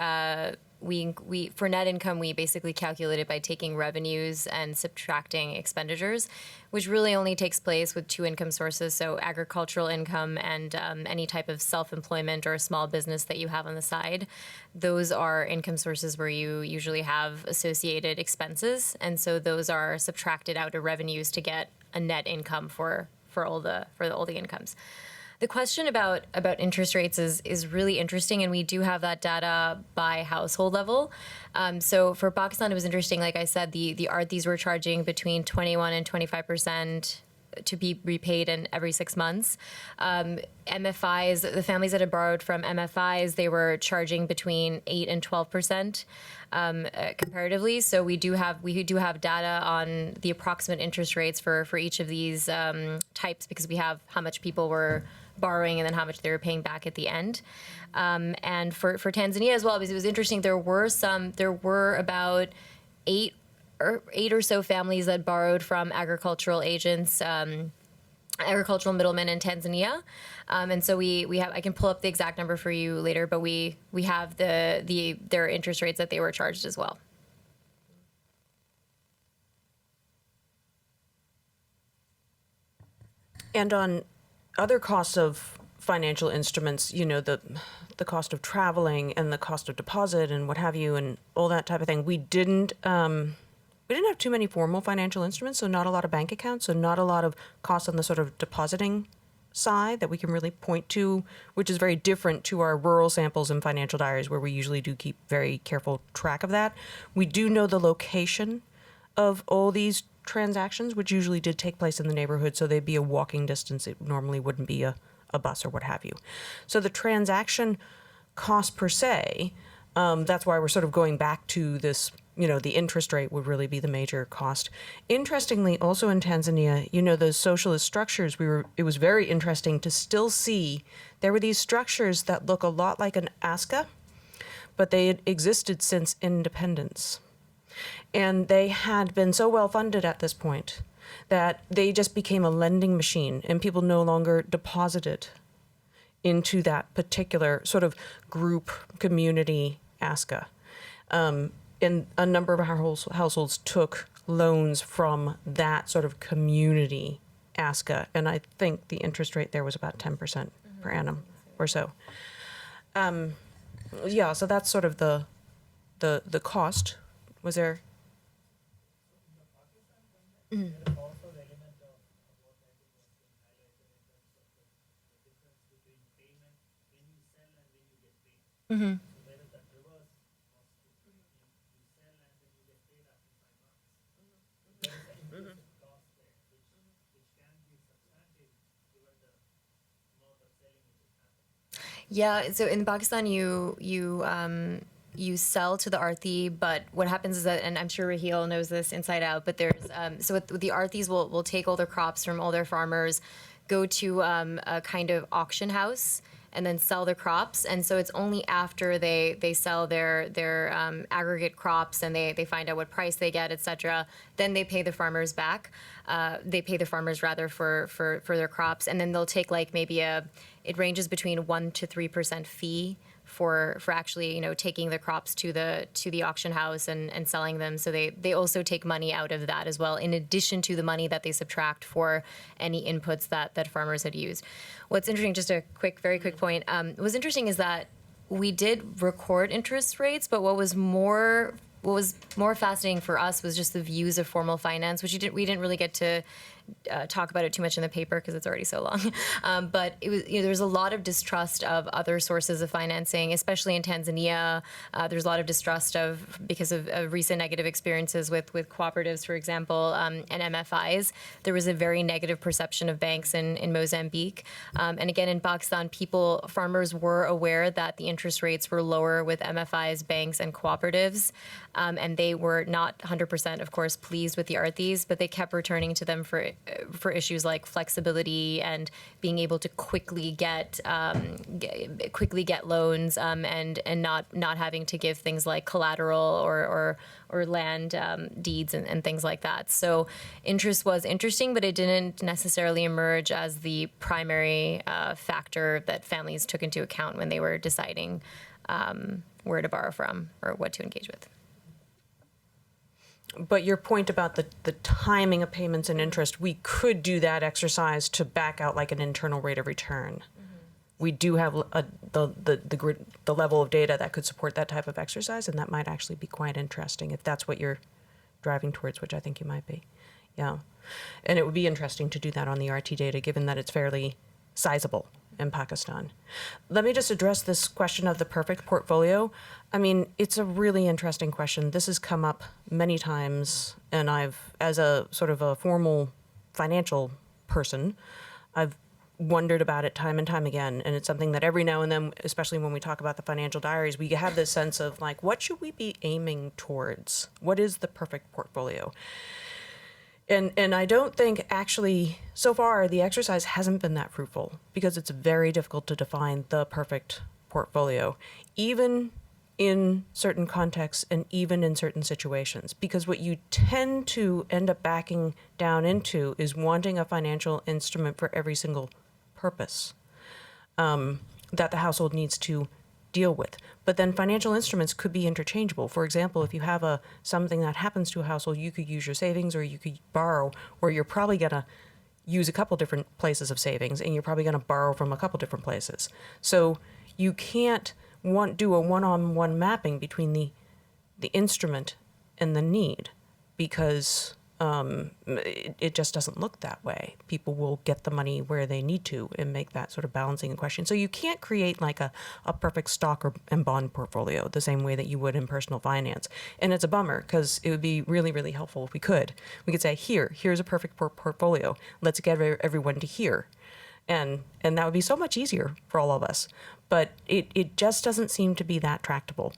we for net income, we basically calculate it by taking revenues and subtracting expenditures, which really only takes place with two income sources, so agricultural income and any type of self-employment or a small business that you have on the side. Those are income sources where you usually have associated expenses, and so those are subtracted out of revenues to get a net income for all the incomes. The question about interest rates is really interesting, and we do have that data by household level. So for Pakistan, it was interesting. Like I said, the ARTHIs were charging between 21 and 25% to be repaid in every 6 months. MFIs, the families that had borrowed from MFIs, they were charging between 8 and 12%. Comparatively, so we do have data on the approximate interest rates for each of these types, because we have how much people were borrowing and then how much they were paying back at the end. And for Tanzania as well, because it was interesting, there were about eight or so families that borrowed from agricultural agents, agricultural middlemen in Tanzania. And so we have, I can pull up the exact number for you later, but we have their interest rates that they were charged as well. And on other costs of financial instruments, you know, the cost of traveling and the cost of deposit and what have you, and all that type of thing, we didn't have too many formal financial instruments, so not a lot of bank accounts, so not a lot of costs on the sort of depositing side that we can really point to, which is very different to our rural samples and financial diaries, where we usually do keep very careful track of that. We do know the location of all these transactions, which usually did take place in the neighborhood, so they'd be a walking distance. It normally wouldn't be a bus or what have you. So the transaction cost per se, that's why we're sort of going back to this, you know, the interest rate would really be the major cost. Interestingly, also in Tanzania, you know, those socialist structures, it was very interesting to still see there were these structures that look a lot like an ASCA, but they had existed since independence. And they had been so well funded at this point that they just became a lending machine, and people no longer deposited into that particular sort of group community ASCA. And a number of our households took loans from that sort of community ASCA, and I think the interest rate there was about 10% per annum or so. Yeah, so that's sort of the cost. Was there? Mm. Mm-hmm. Yeah, so in Pakistan, you sell to the Arthi, but what happens is that, and I'm sure Raheel knows this inside out, but there's, so with the Arthis will take all their crops from all their farmers, go to a kind of auction house, and then sell their crops. And so it's only after they sell their aggregate crops and they find out what price they get, et cetera, then they pay the farmers back. They pay the farmers rather for their crops. And then they'll take like maybe it ranges between 1% to 3% fee for actually, you know, taking the crops to the auction house and selling them. So they also take money out of that as well, in addition to the money that they subtract for any inputs that farmers had used. What's interesting, just a very quick point, what's interesting is that we did record interest rates, but what was more fascinating for us was just the views of formal finance, which we didn't really get to talk about it too much in the paper because it's already so long. But it was, you know, there's a lot of distrust of other sources of financing, especially in Tanzania. There's a lot of distrust because of recent negative experiences with cooperatives, for example, and MFIs. There was a very negative perception of banks in Mozambique. And again, in Pakistan, farmers were aware that the interest rates were lower with MFIs, banks, and cooperatives. And they were not 100%, of course, pleased with the Arthis, but they kept returning to them for for issues like flexibility and being able to quickly get loans, and not having to give things like collateral or land deeds and things like that. So interest was interesting, but it didn't necessarily emerge as the primary factor that families took into account when they were deciding where to borrow from or what to engage with. But your point about the timing of payments and interest, we could do that exercise to back out like an internal rate of return. We do have the level of data that could support that type of exercise, and that might actually be quite interesting if that's what you're driving towards, which I think you might be. Yeah. And it would be interesting to do that on the RT data, given that it's fairly sizable in Pakistan. Let me just address this question of the perfect portfolio. I mean, it's a really interesting question. This has come up many times, and as a sort of a formal financial person, I've wondered about it time and time again. And it's something that every now and then, especially when we talk about the financial diaries, we have this sense of like, what should we be aiming towards? What is the perfect portfolio? And I don't think actually, so far, the exercise hasn't been that fruitful because it's very difficult to define the perfect portfolio, even in certain contexts and even in certain situations. Because what you tend to end up backing down into is wanting a financial instrument for every single purpose that the household needs to deal with. But then financial instruments could be interchangeable. For example, if you have something that happens to a household, you could use your savings or you could borrow, or you're probably going to use a couple different places of savings and you're probably going to borrow from a couple different places. So you can't do a one-on-one mapping between the instrument and the need, because it just doesn't look that way. People will get the money where they need to and make that sort of balancing equation. So you can't create like a perfect stock and bond portfolio the same way that you would in personal finance. And it's a bummer because it would be really, really helpful if we could. We could say, here's a perfect portfolio. Let's get everyone to here. And that would be so much easier for all of us. But it just doesn't seem to be that tractable.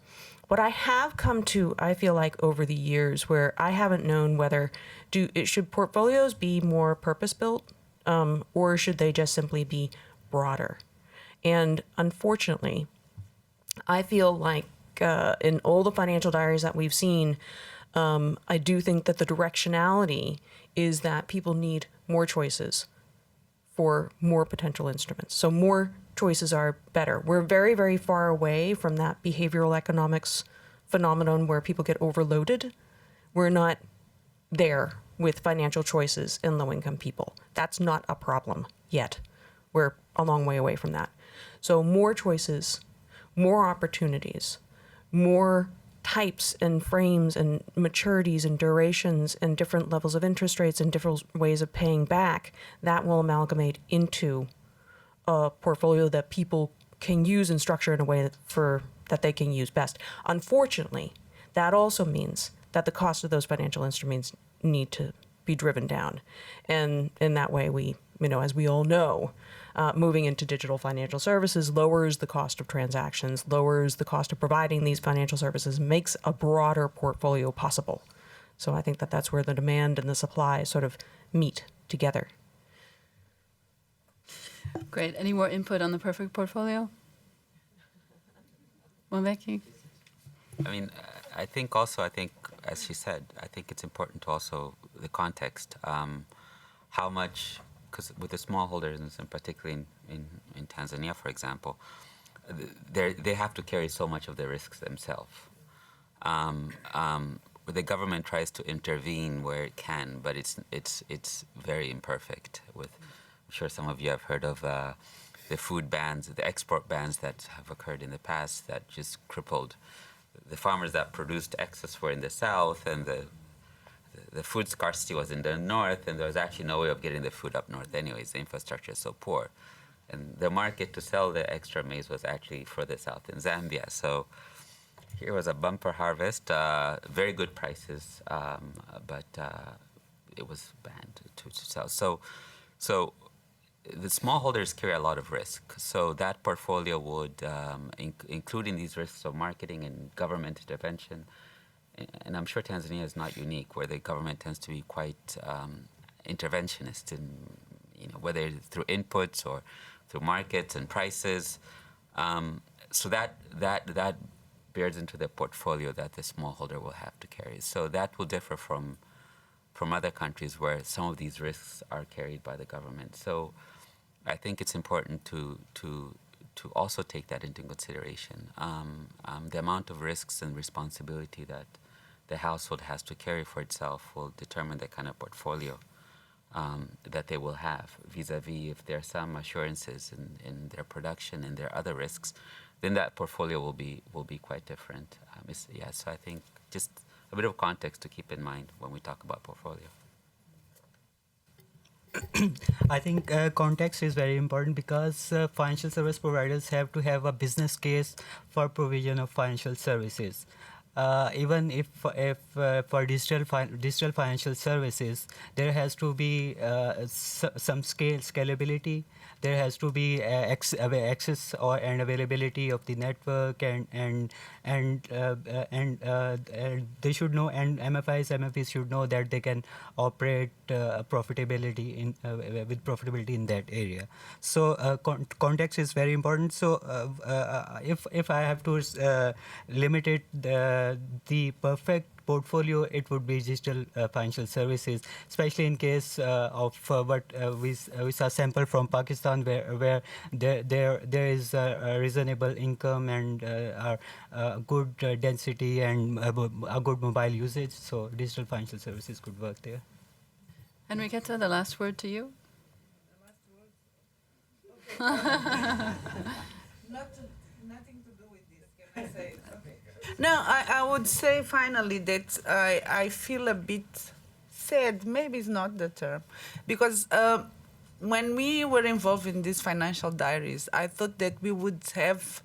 What I have come to, I feel like over the years, where I haven't known whether should portfolios be more purpose-built, or should they just simply be broader? And unfortunately, I feel like in all the financial diaries that we've seen, I do think that the directionality is that people need more choices for more potential instruments. So more choices are better. We're very, very far away from that behavioral economics phenomenon where people get overloaded. We're not there with financial choices in low-income people. That's not a problem yet. We're a long way away from that. So more choices, more opportunities, more types and frames and maturities and durations and different levels of interest rates and different ways of paying back, that will amalgamate into a portfolio that people can use and structure in a way that they can use best. Unfortunately, that also means that the cost of those financial instruments need to be driven down. And in that way, we, as we all know, moving into digital financial services lowers the cost of transactions, lowers the cost of providing these financial services, makes a broader portfolio possible. So I think that that's where the demand and the supply sort of meet together. Great. Any more input on the perfect portfolio? Becky? I mean, I think, as she said, I think it's important to also the context, how much, because with the smallholders, and particularly in Tanzania, for example, they have to carry so much of the risks themselves. The government tries to intervene where it can, but it's very imperfect. I'm sure some of you have heard of the food bans, the export bans that have occurred in the past that just crippled the farmers that produced excess were in the south, and the food scarcity was in the north, and there was actually no way of getting the food up north anyways. The infrastructure is so poor. And the market to sell the extra maize was actually further south in Zambia. So here was a bumper harvest, very good prices, but it was banned to sell. So the smallholders carry a lot of risk. So that portfolio would, including these risks of marketing and government intervention, and I'm sure Tanzania is not unique, where the government tends to be quite interventionist, in, whether it's through inputs or through markets and prices. So that bears into the portfolio that the smallholder will have to carry. So that will differ from other countries where some of these risks are carried by the government. So I think it's important to also take that into consideration. The amount of risks and responsibility that the household has to carry for itself will determine the kind of portfolio that they will have vis-a-vis if there are some assurances in their production and their other risks, then that portfolio will be quite different. So I think just a bit of context to keep in mind when we talk about portfolio. I think context is very important because financial service providers have to have a business case for provision of financial services. Even if for digital financial services, there has to be some scalability. There has to be access and availability of the network, and they should know, and MFIs should know that they can operate profitability with profitability in that area. So context is very important. So if I have to limit it, the perfect portfolio, it would be digital financial services, especially in case of what we saw sample from Pakistan, where there is a reasonable income and good density and a good mobile usage. So digital financial services could work there. Enriqueta, the last word to you. Nothing to do with this, can I say? Okay. No, I would say finally that I feel a bit sad, maybe it's not the term, because when we were involved in these financial diaries, I thought that we would have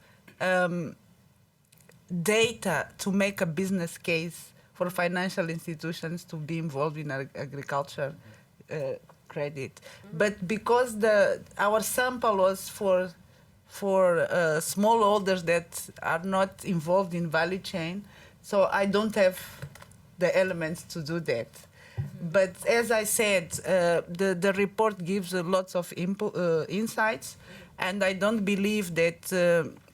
data to make a business case for financial institutions to be involved in agriculture credit. But because our sample was for smallholders that are not involved in value chain, so I don't have the elements to do that. But as I said, the report gives lots of insights, and I don't believe that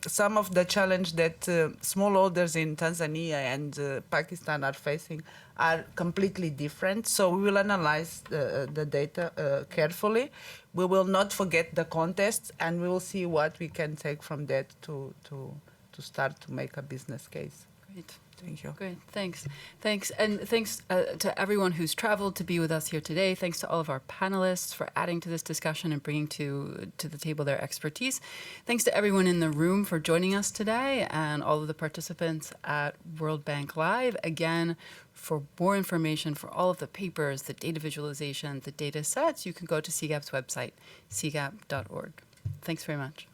some of the challenge that smallholders in Tanzania and Pakistan are facing are completely different. So we will analyze the data carefully. We will not forget the context, and we will see what we can take from that to start to make a business case. Great. Thank you. Great, thanks. Thanks, and thanks to everyone who's traveled to be with us here today. Thanks to all of our panelists for adding to this discussion and bringing to the table their expertise. Thanks to everyone in the room for joining us today, and all of the participants at World Bank Live. Again, for more information, for all of the papers, the data visualization, the data sets, you can go to CGAP's website, cgap.org. Thanks very much.